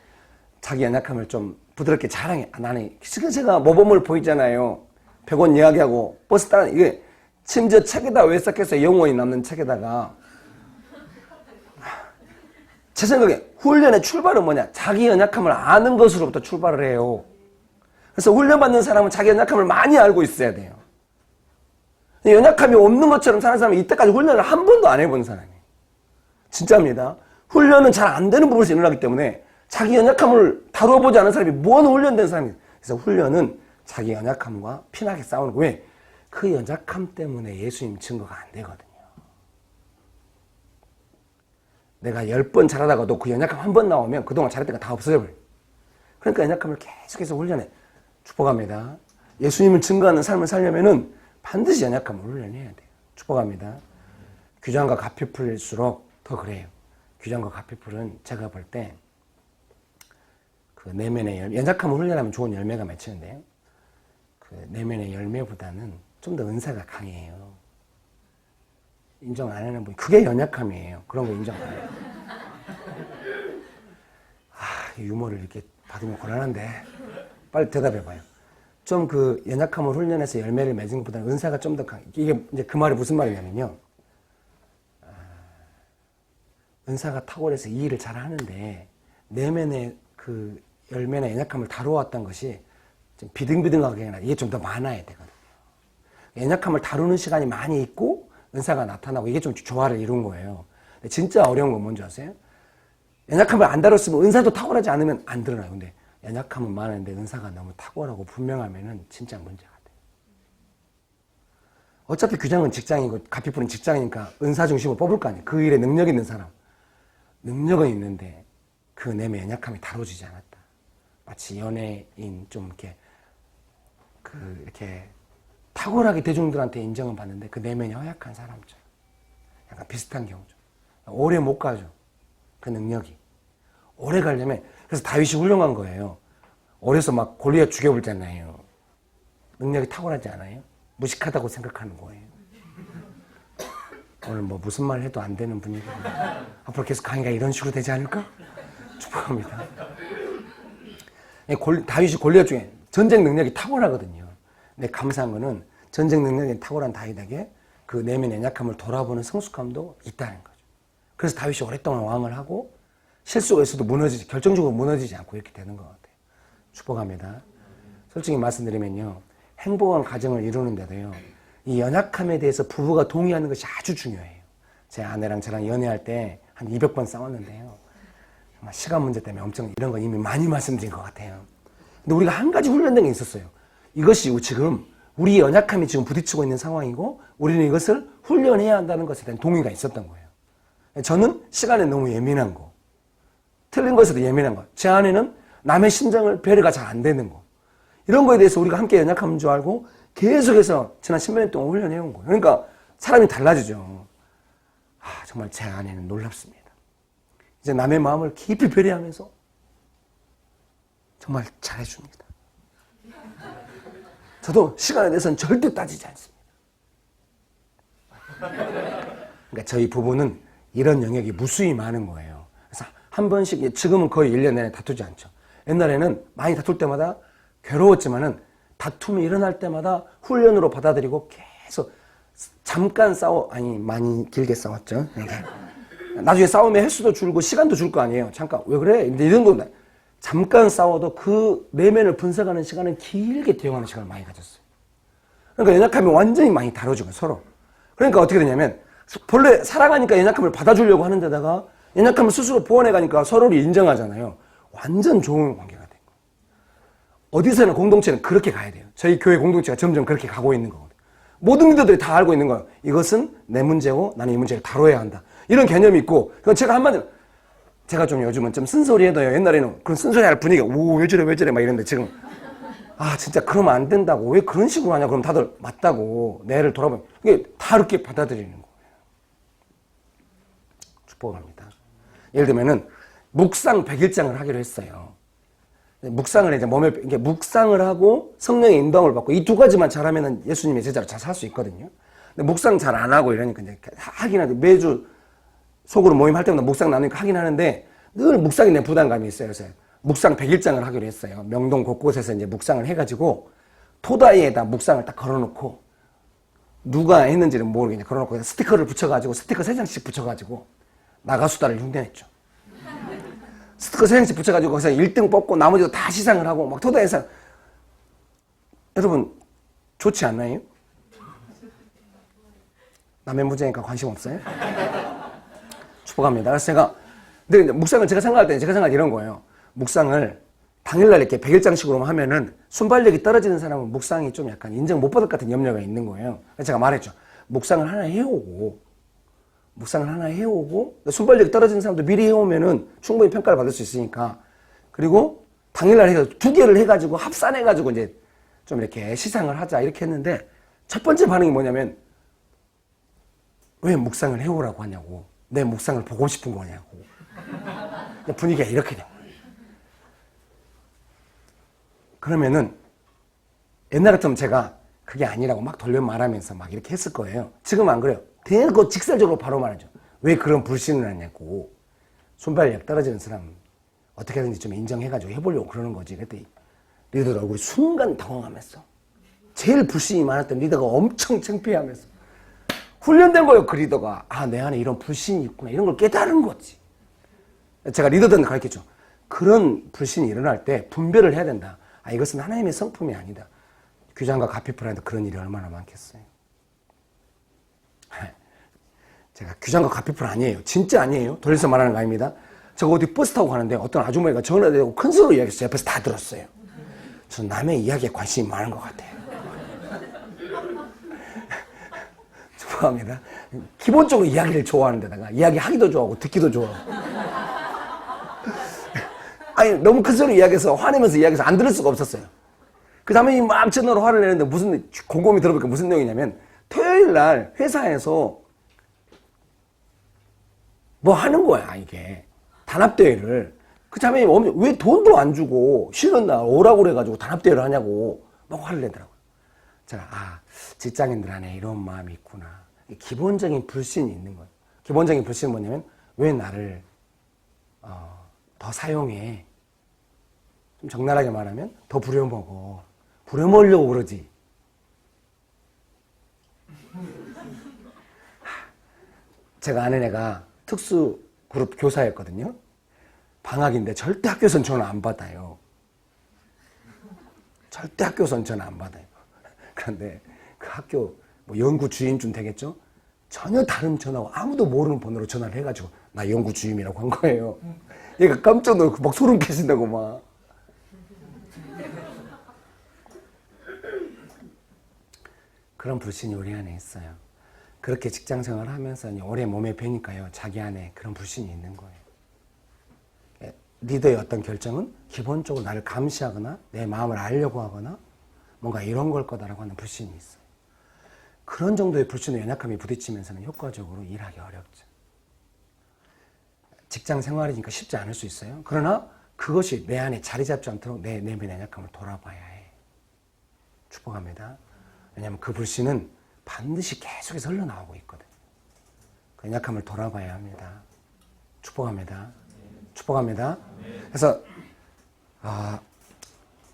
자기 연약함을 좀 부드럽게 자랑해. 나는 제가 모범을 보이잖아요. 100원 이야기하고 버스 따라 이게 심지어 책에다 외석해서 영원히 남는 책에다가 제 생각에 훈련의 출발은 뭐냐? 자기 연약함을 아는 것으로부터 출발을 해요. 그래서 훈련받는 사람은 자기 연약함을 많이 알고 있어야 돼요. 연약함이 없는 것처럼 사는 사람이 이때까지 훈련을 한 번도 안 해본 사람이에요. 진짜입니다. 훈련은 잘 안 되는 부분에서 일어나기 때문에 자기 연약함을 다뤄보지 않은 사람이 뭔 훈련된 사람이에요. 그래서 훈련은 자기 연약함과 피나게 싸우는 거예요. 왜? 그 연약함 때문에 예수님 증거가 안 되거든요. 내가 10번 잘하다가도 그 연약함 한 번 나오면 그동안 잘했던 거 다 없어져버려요. 그러니까 연약함을 계속해서 훈련해. 축복합니다. 예수님을 증거하는 삶을 살려면은 반드시 연약함을 훈련해야 돼요. 축복합니다. 규장과 가피풀일수록 더 그래요. 규장과 가피풀은 제가 볼 때 그 내면의 열매, 연약함을 훈련하면 좋은 열매가 맺히는데요. 그 내면의 열매보다는 좀 더 은사가 강해요. 인정 안 하는 분, 그게 연약함이에요. 그런 거 인정 안 해요. 유머를 이렇게 받으면 곤란한데 빨리 대답해봐요. 좀 그 연약함을 훈련해서 열매를 맺은 것보다는 은사가 좀 더 강해. 이게 이제 그 말이 무슨 말이냐면요. 은사가 탁월해서 이 일을 잘 하는데 내면의 그 열매나 연약함을 다루어왔던 것이 좀 비등비등하게 아니라 이게 좀 더 많아야 되거든요. 연약함을 다루는 시간이 많이 있고 은사가 나타나고 이게 좀 조화를 이룬 거예요. 근데 진짜 어려운 건 뭔지 아세요? 연약함을 안 다뤘으면 은사도 탁월하지 않으면 안 드러나요. 근데 연약함은 많은데 은사가 너무 탁월하고 분명하면은 진짜 문제가 돼요. 어차피 규장은 직장이고 가피풀은 직장이니까 은사 중심으로 뽑을 거 아니에요. 그 일에 능력 있는 사람. 능력은 있는데 그 내면의 연약함이 다뤄지지 않았다. 마치 연예인 좀 이렇게 탁월하게 대중들한테 인정은 받는데 그 내면이 허약한 사람처럼 약간 비슷한 경우죠. 오래 못 가죠. 그 능력이. 오래 가려면 그래서 다윗이 훌륭한 거예요. 어려서 막 골리앗 죽여버리잖아요. 능력이 탁월하지 않아요? 무식하다고 생각하는 거예요. 오늘 뭐 무슨 말 해도 안 되는 분위기. 앞으로 계속 강의가 이런 식으로 되지 않을까? 축복합니다. 다윗이 골리앗 중에 전쟁 능력이 탁월하거든요. 근데 감사한 거는 전쟁 능력이 탁월한 다윗에게 그 내면의 연약함을 돌아보는 성숙함도 있다는 거죠. 그래서 다윗이 오랫동안 왕을 하고 실수가 있어도 결정적으로 무너지지 않고 이렇게 되는 것 같아요. 축복합니다. 솔직히 말씀드리면요. 행복한 가정을 이루는데도요. 이 연약함에 대해서 부부가 동의하는 것이 아주 중요해요. 제 아내랑 저랑 연애할 때 한 200번 싸웠는데요. 정말 시간 문제 때문에 엄청 이런 거 이미 많이 말씀드린 것 같아요. 근데 우리가 한 가지 훈련된 게 있었어요. 이것이 지금 우리 연약함이 지금 부딪히고 있는 상황이고 우리는 이것을 훈련해야 한다는 것에 대한 동의가 있었던 거예요. 저는 시간에 너무 예민한 거. 틀린 것에도 예민한 거. 제 아내는 남의 심정을 배려가 잘 안 되는 거. 이런 거에 대해서 우리가 함께 연약함인 줄 알고 계속해서 지난 10몇 년 동안 훈련해온 거예요. 그러니까 사람이 달라지죠. 정말 제 아내는 놀랍습니다. 이제 남의 마음을 깊이 배려하면서 정말 잘해줍니다. 저도 시간에 대해서는 절대 따지지 않습니다. 그러니까 저희 부부는 이런 영역이 무수히 많은 거예요. 그래서 한 번씩, 지금은 거의 1년 내내 다투지 않죠. 옛날에는 많이 다툴 때마다 괴로웠지만은 다툼이 일어날 때마다 훈련으로 받아들이고 계속 잠깐 많이 길게 싸웠죠. 나중에 싸움의 횟수도 줄고 시간도 줄 거 아니에요. 잠깐, 왜 그래? 근데 이 정도, 잠깐 싸워도 그 내면을 분석하는 시간은 길게 대응하는 시간을 많이 가졌어요. 그러니까 연약함이 완전히 많이 다뤄지고 서로. 그러니까 어떻게 되냐면, 본래 사랑하니까 연약함을 받아주려고 하는 데다가 연약함을 스스로 보완해가니까 서로를 인정하잖아요. 완전 좋은 관계가 된 거예요. 어디서나 공동체는 그렇게 가야 돼요. 저희 교회 공동체가 점점 그렇게 가고 있는 거거든요. 모든 리더들이 다 알고 있는 거예요. 이것은 내 문제고 나는 이 문제를 다뤄야 한다. 이런 개념이 있고, 제가 한마디로, 제가 좀 요즘은 좀 쓴소리 해도요. 옛날에는 그런 쓴소리 할 분위기가, 왜 저래, 막 이랬는데 지금, 진짜 그러면 안 된다고. 왜 그런 식으로 하냐. 그럼 다들 맞다고. 내를 돌아보면. 이게 다 이렇게 받아들이는 거예요. 축복합니다. 예를 들면은, 묵상 100일장을 하기로 했어요. 묵상을 이제 이게 묵상을 하고 성령의 인도함을 받고 이 두 가지만 잘하면은 예수님의 제자로 잘 살 수 있거든요. 근데 묵상 잘 안 하고 이러니까 이제 하긴 하는데 매주 속으로 모임할 때마다 묵상 나누니까 하긴 하는데 늘 묵상에 대한 부담감이 있어요. 그래서 묵상 100일장을 하기로 했어요. 명동 곳곳에서 이제 묵상을 해가지고 토다이에다 묵상을 딱 걸어놓고 누가 했는지는 모르겠냐 걸어놓고 스티커를 붙여가지고 스티커 3장씩 붙여가지고 나가수다를 흉내냈죠. 스티커 3장씩 붙여가지고 거기서 1등 뽑고 나머지도 다 시상을 하고 막 토다에서 여러분 좋지 않나요? 남의 문제니까 관심 없어요? 축복합니다. 그래서 근데 묵상을 제가 생각할 때는 이런 거예요. 묵상을 당일날 이렇게 100일장씩으로 하면은 순발력이 떨어지는 사람은 묵상이 좀 약간 인정 못 받을 것 같은 염려가 있는 거예요. 그래서 제가 말했죠. 묵상을 하나 해오고 순발력이 떨어지는 사람도 미리 해오면은 충분히 평가를 받을 수 있으니까. 그리고 당일날 해가지고 2개를 해가지고 합산해가지고 이제 좀 이렇게 시상을 하자 이렇게 했는데 첫 번째 반응이 뭐냐면 왜 묵상을 해오라고 하냐고. 내 묵상을 보고 싶은 거냐고. 분위기가 이렇게 된 거예요. 그러면은 옛날 같으면 제가 그게 아니라고 막 돌려 말하면서 막 이렇게 했을 거예요. 지금은 안 그래요. 대놓고 직설적으로 바로 말하죠. 왜 그런 불신을 하냐고. 순발력 떨어지는 사람 어떻게든지 좀 인정해가지고 해보려고 그러는 거지. 그랬더니 리더들 얼굴이 순간 당황하면서 제일 불신이 많았던 리더가 엄청 창피해하면서 훈련된 거예요. 그 리더가. 내 안에 이런 불신이 있구나. 이런 걸 깨달은 거지. 제가 리더들한테 가르쳤죠. 그런 불신이 일어날 때 분별을 해야 된다. 이것은 하나님의 성품이 아니다. 규장과 가피풀한테 그런 일이 얼마나 많겠어요. 제가 규장과 가피풀 아니에요. 진짜 아니에요. 돌려서 말하는 거 아닙니다. 제가 어디 버스 타고 가는데 어떤 아주머니가 전화대고 큰 소리로 이야기했어요. 옆에서 다 들었어요. 저 남의 이야기에 관심이 많은 것 같아요. 축복합니다. 기본적으로 이야기를 좋아하는 데다가 이야기하기도 좋아하고 듣기도 좋아하고 아니, 너무 큰 소리 이야기해서 화내면서 이야기해서 안 들을 수가 없었어요. 그 다음에 막 전화로 화를 내는데 무슨, 곰곰이 들어보니까 무슨 내용이냐면, 토요일 날 회사에서 뭐 하는 거야, 이게. 단합대회를. 그 자매님 왜 돈도 안 주고 쉬는 날 오라고 그래가지고 단합대회를 하냐고 막 화를 내더라고요. 제가, 직장인들 안에 이런 마음이 있구나. 기본적인 불신이 있는 거예요. 기본적인 불신은 뭐냐면, 왜 나를, 더 사용해. 좀 적나라하게 말하면, 더 부려먹어. 부려먹으려고 그러지. 제가 아는 애가 특수그룹 교사였거든요. 방학인데 절대 학교에서는 전화 안 받아요. 절대 학교에서는 전화 안 받아요. 그런데 그 학교 뭐 연구 주임쯤 되겠죠? 전혀 다른 전화고 아무도 모르는 번호로 전화를 해가지고 나 연구 주임이라고 한 거예요. 얘가 깜짝 놀고 막 소름 끼친다고 막. 그런 불신이 우리 안에 있어요. 그렇게 직장 생활을 하면서 오래 몸에 배니까요. 자기 안에 그런 불신이 있는 거예요. 리더의 어떤 결정은 기본적으로 나를 감시하거나 내 마음을 알려고 하거나 뭔가 이런 걸 거다라고 하는 불신이 있어요. 그런 정도의 불신의 연약함이 부딪히면서는 효과적으로 일하기 어렵죠. 직장 생활이니까 쉽지 않을 수 있어요. 그러나 그것이 내 안에 자리 잡지 않도록 내 내면의 연약함을 돌아봐야 해. 축복합니다. 왜냐하면 그 불신은 반드시 계속해서 흘러나오고 있거든요. 그 연약함을 돌아봐야 합니다. 축복합니다. 축복합니다. 그래서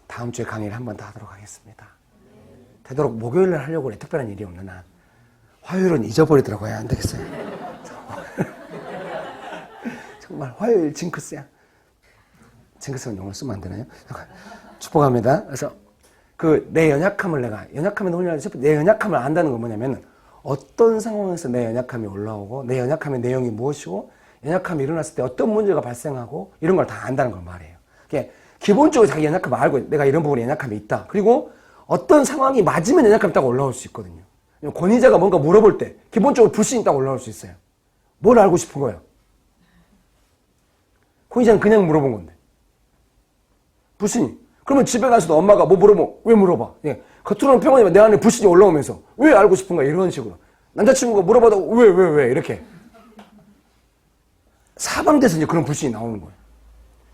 다음 주에 강의를 한 번 더 하도록 하겠습니다. 되도록 목요일날 하려고 그래. 특별한 일이 없는 한. 화요일은 잊어버리더라고요. 안 되겠어요. 정말 화요일 징크스야. 징크스는 용어를 쓰면 안 되나요? 축복합니다. 그래서 내 연약함을 연약함에 훈련하는 내 연약함을 안다는 건 뭐냐면 어떤 상황에서 내 연약함이 올라오고 내 연약함의 내용이 무엇이고 연약함이 일어났을 때 어떤 문제가 발생하고 이런 걸 다 안다는 걸 말해요. 그러니까 기본적으로 자기 연약함을 알고 내가 이런 부분에 연약함이 있다. 그리고 어떤 상황이 맞으면 연약함이 딱 올라올 수 있거든요. 권위자가 뭔가 물어볼 때 기본적으로 불신이 딱 올라올 수 있어요. 뭘 알고 싶은 거예요? 권위자는 그냥 물어본 건데. 불신이. 그러면 집에 가서도 엄마가 뭐 물어보면 왜 물어봐? 예. 겉으로는 평온이면 내 안에 불신이 올라오면서 왜 알고 싶은 거야? 이런 식으로. 남자친구가 물어봐도 왜 이렇게. 사방돼서 이제 그런 불신이 나오는 거예요.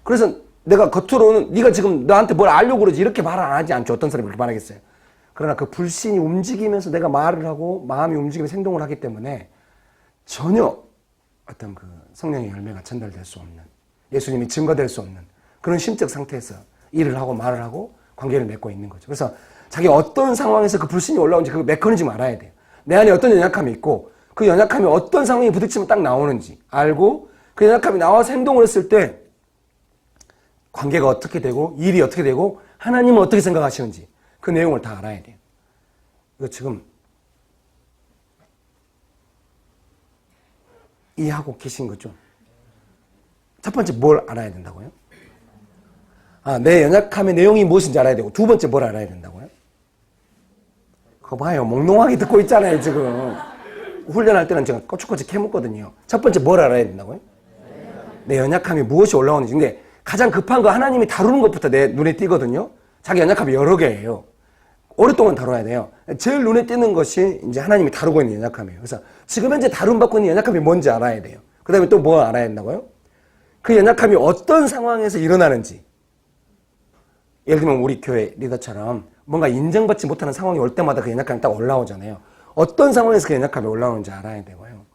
그래서 내가 겉으로는 네가 지금 나한테 뭘 알려고 그러지 이렇게 말을 안 하지 않죠. 어떤 사람이 그렇게 말하겠어요. 그러나 그 불신이 움직이면서 내가 말을 하고 마음이 움직이면서 행동을 하기 때문에 전혀 어떤 그 성령의 열매가 전달될 수 없는 예수님이 증거될 수 없는 그런 심적 상태에서 일을 하고 말을 하고 관계를 맺고 있는 거죠. 그래서 자기가 어떤 상황에서 그 불신이 올라오는지 그 메커니즘을 알아야 돼요. 내 안에 어떤 연약함이 있고 그 연약함이 어떤 상황에 부딪히면 딱 나오는지 알고 그 연약함이 나와서 행동을 했을 때 관계가 어떻게 되고 일이 어떻게 되고 하나님은 어떻게 생각하시는지 그 내용을 다 알아야 돼요. 이거 지금 이해하고 계신 거죠? 첫 번째 뭘 알아야 된다고요? 내 연약함의 내용이 무엇인지 알아야 되고 두 번째 뭘 알아야 된다고요? 그거 봐요. 몽롱하게 듣고 있잖아요 지금. 훈련할 때는 제가 꼬치꼬치 캐묻거든요. 첫 번째 뭘 알아야 된다고요? 내 연약함이 무엇이 올라오는지. 근데 가장 급한 거 하나님이 다루는 것부터 내 눈에 띄거든요. 자기 연약함이 여러 개예요. 오랫동안 다뤄야 돼요. 제일 눈에 띄는 것이 이제 하나님이 다루고 있는 연약함이에요. 그래서 지금 현재 다룸받고 있는 연약함이 뭔지 알아야 돼요. 그 다음에 또 뭐 알아야 된다고요? 그 연약함이 어떤 상황에서 일어나는지. 예를 들면 우리 교회 리더처럼 뭔가 인정받지 못하는 상황이 올 때마다 그 연약함이 딱 올라오잖아요. 어떤 상황에서 그 연약함이 올라오는지 알아야 되고요.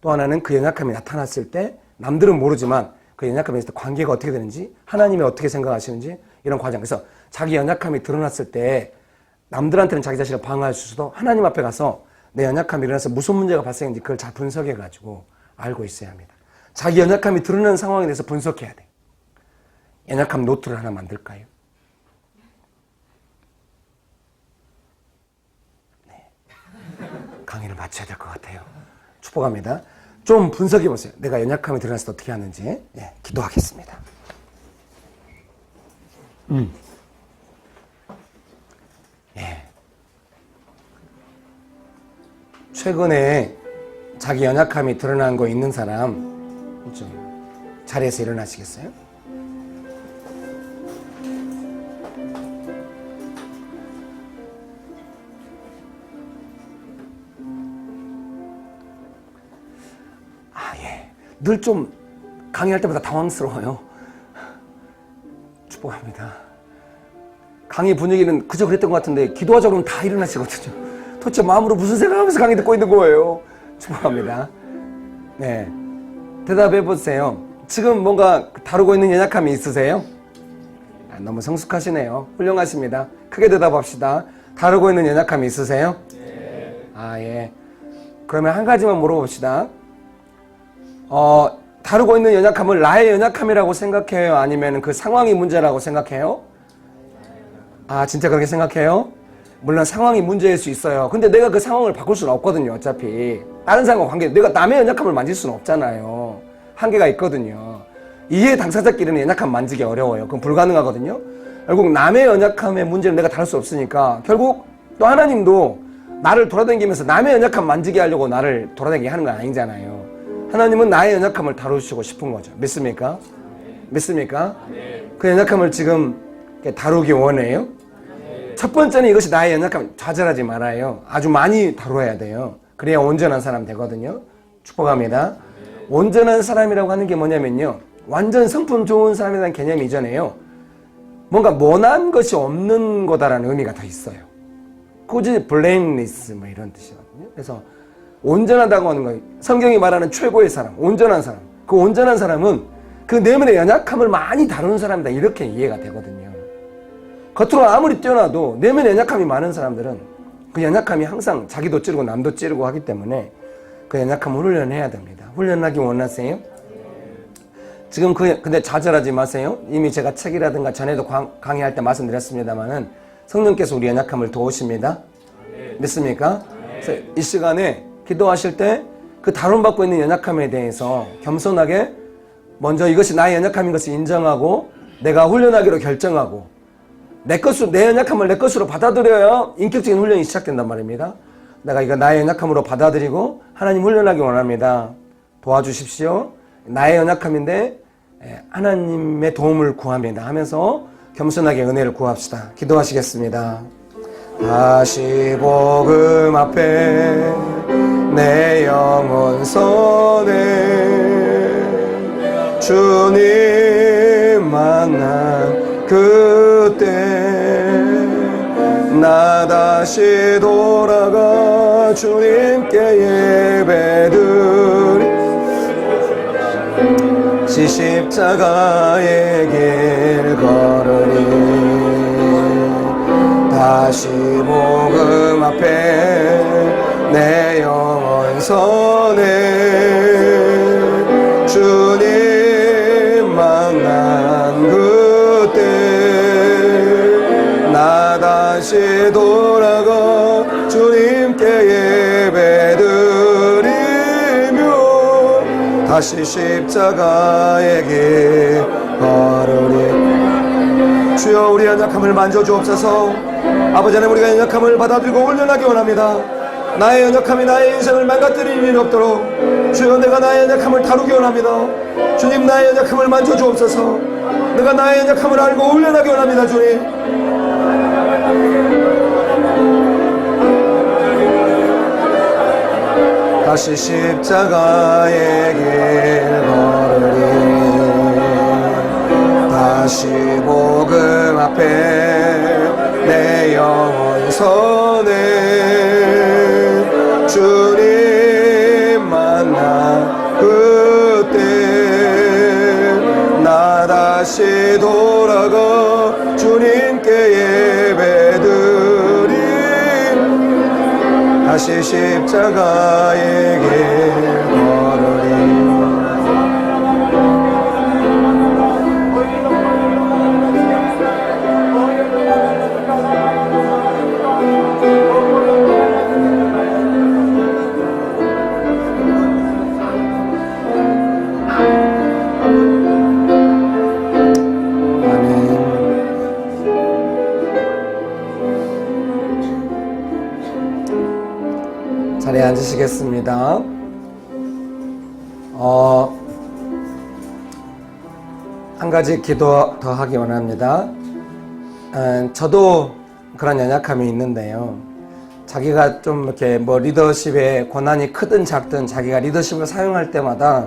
또 하나는 그 연약함이 나타났을 때 남들은 모르지만 그 연약함에 있을 때 관계가 어떻게 되는지 하나님이 어떻게 생각하시는지 이런 과정. 그래서 자기 연약함이 드러났을 때 남들한테는 자기 자신을 방어할 수도 하나님 앞에 가서 내 연약함이 일어나서 무슨 문제가 발생했는지 그걸 잘 분석해가지고 알고 있어야 합니다. 자기 연약함이 드러나는 상황에 대해서 분석해야 돼. 연약함 노트를 하나 만들까요? 네. 강의를 마쳐야 될 것 같아요. 축복합니다. 좀 분석해 보세요. 내가 연약함이 드러났을 때 어떻게 하는지. 예, 기도하겠습니다. 예. 최근에 자기 연약함이 드러난 거 있는 사람 좀 자리에서 일어나시겠어요? 늘 좀 강의할 때마다 당황스러워요. 축복합니다. 강의 분위기는 그저 그랬던 것 같은데 기도하자 그러면 다 일어나시거든요. 도대체 마음으로 무슨 생각하면서 강의 듣고 있는 거예요. 축복합니다. 네, 대답해 보세요. 지금 뭔가 다루고 있는 연약함이 있으세요? 너무 성숙하시네요. 훌륭하십니다. 크게 대답합시다. 다루고 있는 연약함이 있으세요? 예. 그러면 한 가지만 물어봅시다. 다루고 있는 연약함을 나의 연약함이라고 생각해요? 아니면 그 상황이 문제라고 생각해요? 진짜 그렇게 생각해요? 물론 상황이 문제일 수 있어요. 근데 내가 그 상황을 바꿀 수는 없거든요. 어차피 다른 사람과 관계, 내가 남의 연약함을 만질 수는 없잖아요. 한계가 있거든요. 이해 당사자끼리는 연약함 만지기 어려워요. 그건 불가능하거든요. 결국 남의 연약함의 문제를 내가 다룰 수 없으니까 결국 또 하나님도 나를 돌아다니면서 남의 연약함 만지게 하려고 나를 돌아다니게 하는 건 아니잖아요. 하나님은 나의 연약함을 다루시고 싶은 거죠. 믿습니까? 믿습니까? 그 연약함을 지금 다루기 원해요? 첫 번째는 이것이 나의 연약함, 좌절하지 말아요. 아주 많이 다뤄야 돼요. 그래야 온전한 사람 되거든요. 축복합니다. 온전한 사람이라고 하는 게 뭐냐면요, 완전 성품 좋은 사람에 대한 개념이 이전에요, 뭔가 모난 것이 없는 거다라는 의미가 더 있어요. 굳이 blameless 뭐 이런 뜻이거든요. 그래서 온전하다고 하는 거예요. 성경이 말하는 최고의 사람, 온전한 사람. 그 온전한 사람은 그 내면의 연약함을 많이 다루는 사람이다, 이렇게 이해가 되거든요. 겉으로 아무리 뛰어나도 내면의 연약함이 많은 사람들은 그 연약함이 항상 자기도 찌르고 남도 찌르고 하기 때문에 그 연약함을 훈련해야 됩니다. 훈련하기 원하세요? 지금 근데 좌절하지 마세요. 이미 제가 책이라든가 전에도 강의할 때 말씀드렸습니다만은 성령께서 우리 연약함을 도우십니다. 믿습니까? 그래서 이 시간에 기도하실 때 그 다룬받고 있는 연약함에 대해서 겸손하게 먼저 이것이 나의 연약함인 것을 인정하고 내가 훈련하기로 결정하고 내 연약함을 내 것으로 받아들여야 인격적인 훈련이 시작된단 말입니다. 내가 이거 나의 연약함으로 받아들이고 하나님 훈련하기 원합니다. 도와주십시오. 나의 연약함인데 하나님의 도움을 구합니다 하면서 겸손하게 은혜를 구합시다. 기도하시겠습니다. 다시 복음 앞에 내 영혼 선에 주님 만난 그때 나 다시 돌아가 주님께 예배드리 십자가의 길 걸으리 다시 복음 앞에 내 영혼 선에 주님 만난 그때 나 다시 돌아가 주님께 예배드리며 다시 십자가의 길 걸으리. 주여, 우리 연약함을 만져주옵소서. 아버지 하나님, 우리가 연약함을 받아들이고 훈련하기 원합니다. 나의 연약함이 나의 인생을 망가뜨리는 일이 없도록 주여, 내가 나의 연약함을 다루기 원합니다. 주님, 나의 연약함을 만져주옵소서. 내가 나의 연약함을 알고 훈련하기 원합니다. 주님, 다시 십자가의 길 걸으리 다시 복음 앞에 내 영혼 선에 주님 만나 그때 나 다시 돌아가 주님께 예배드리 다시 십자가의 길 걸으리. 자리에 앉으시겠습니다. 한 가지 기도 더 하기 원합니다. 저도 그런 연약함이 있는데요. 자기가 좀 이렇게 리더십의 권한이 크든 작든 자기가 리더십을 사용할 때마다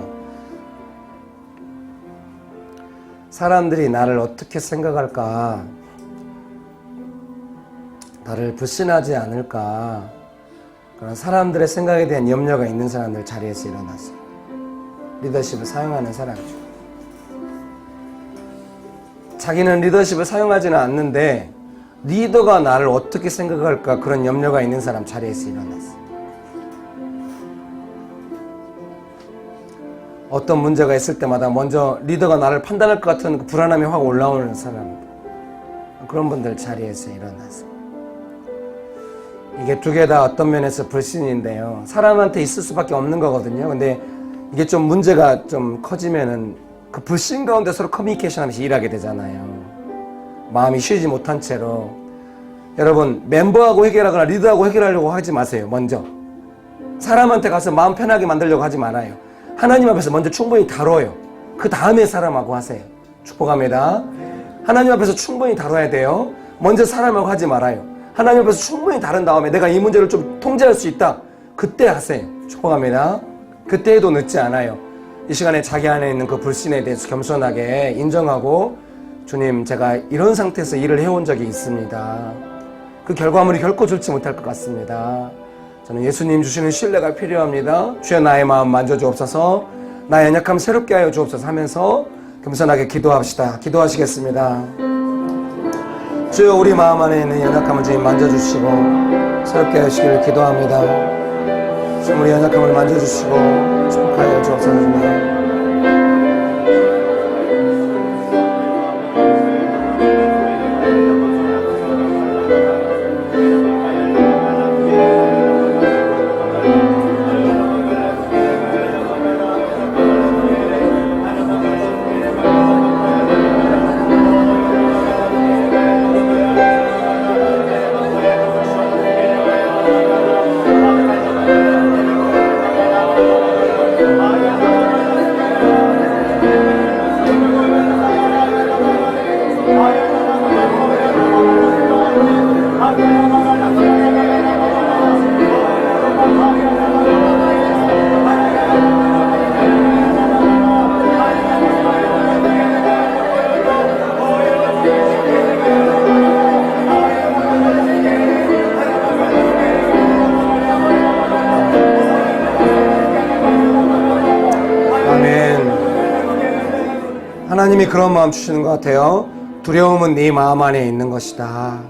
사람들이 나를 어떻게 생각할까? 나를 불신하지 않을까? 그런 사람들의 생각에 대한 염려가 있는 사람들 자리에서 일어났어요. 리더십을 사용하는 사람이죠. 자기는 리더십을 사용하지는 않는데 리더가 나를 어떻게 생각할까 그런 염려가 있는 사람 자리에서 일어났어요. 어떤 문제가 있을 때마다 먼저 리더가 나를 판단할 것 같은 그 불안함이 확 올라오는 사람, 그런 분들 자리에서 일어났어요. 이게 두 개 다 어떤 면에서 불신인데요, 사람한테 있을 수밖에 없는 거거든요. 근데 이게 좀 문제가 좀 커지면은 그 불신 가운데 서로 커뮤니케이션 하면서 일하게 되잖아요. 마음이 쉬지 못한 채로. 여러분, 멤버하고 해결하거나 리더하고 해결하려고 하지 마세요. 먼저 사람한테 가서 마음 편하게 만들려고 하지 말아요. 하나님 앞에서 먼저 충분히 다뤄요. 그 다음에 사람하고 하세요. 축복합니다. 하나님 앞에서 충분히 다뤄야 돼요. 먼저 사람하고 하지 말아요. 하나님 앞에서 충분히 다룬 다음에 내가 이 문제를 좀 통제할 수 있다, 그때 하세요. 축복합니다. 그때 해도 늦지 않아요. 이 시간에 자기 안에 있는 그 불신에 대해서 겸손하게 인정하고, 주님, 제가 이런 상태에서 일을 해온 적이 있습니다. 그 결과물이 결코 좋지 못할 것 같습니다. 저는 예수님 주시는 신뢰가 필요합니다. 주여 나의 마음 만져주옵소서, 나의 연약함 새롭게 하여 주옵소서 하면서 겸손하게 기도합시다. 기도하시겠습니다. 주여, 우리 마음 안에 있는 연약함을 주님 만져주시고 새롭게 하시기를 기도합니다. 주여, 우리 연약함을 만져주시고 축복하여 주옵소서. 하나님이 그런 마음 주시는 것 같아요. 두려움은 네 마음 안에 있는 것이다.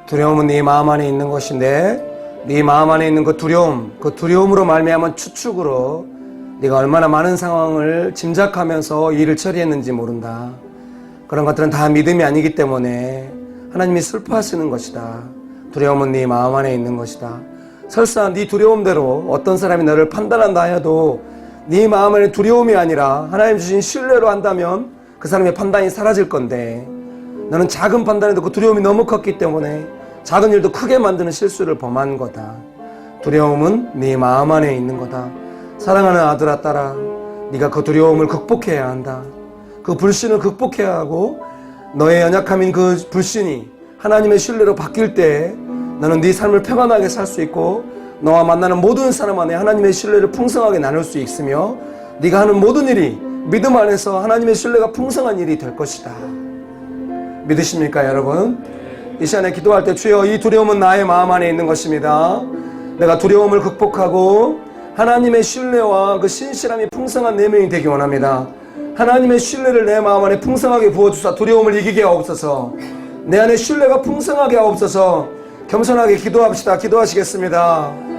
두려움은 네 마음 안에 있는 것인데, 네 마음 안에 있는 그 두려움으로 말미암은 추측으로 네가 얼마나 많은 상황을 짐작하면서 일을 처리했는지 모른다. 그런 것들은 다 믿음이 아니기 때문에 하나님이 슬퍼하시는 것이다. 두려움은 네 마음 안에 있는 것이다. 설사 네 두려움대로 어떤 사람이 너를 판단한다 하여도 네 마음 안에 두려움이 아니라 하나님 주신 신뢰로 한다면 그 사람의 판단이 사라질 건데, 너는 작은 판단에도 그 두려움이 너무 컸기 때문에 작은 일도 크게 만드는 실수를 범한 거다. 두려움은 네 마음 안에 있는 거다. 사랑하는 아들아, 딸아, 네가 그 두려움을 극복해야 한다. 그 불신을 극복해야 하고, 너의 연약함인 그 불신이 하나님의 신뢰로 바뀔 때 너는 네 삶을 평안하게 살 수 있고, 너와 만나는 모든 사람 안에 하나님의 신뢰를 풍성하게 나눌 수 있으며, 네가 하는 모든 일이 믿음 안에서 하나님의 신뢰가 풍성한 일이 될 것이다. 믿으십니까, 여러분? 이 시간에 기도할 때, 주여, 이 두려움은 나의 마음 안에 있는 것입니다. 내가 두려움을 극복하고 하나님의 신뢰와 그 신실함이 풍성한 내면이 되기 원합니다. 하나님의 신뢰를 내 마음 안에 풍성하게 부어주사 두려움을 이기게 하옵소서. 내 안에 신뢰가 풍성하게 하옵소서. 겸손하게 기도합시다. 기도하시겠습니다.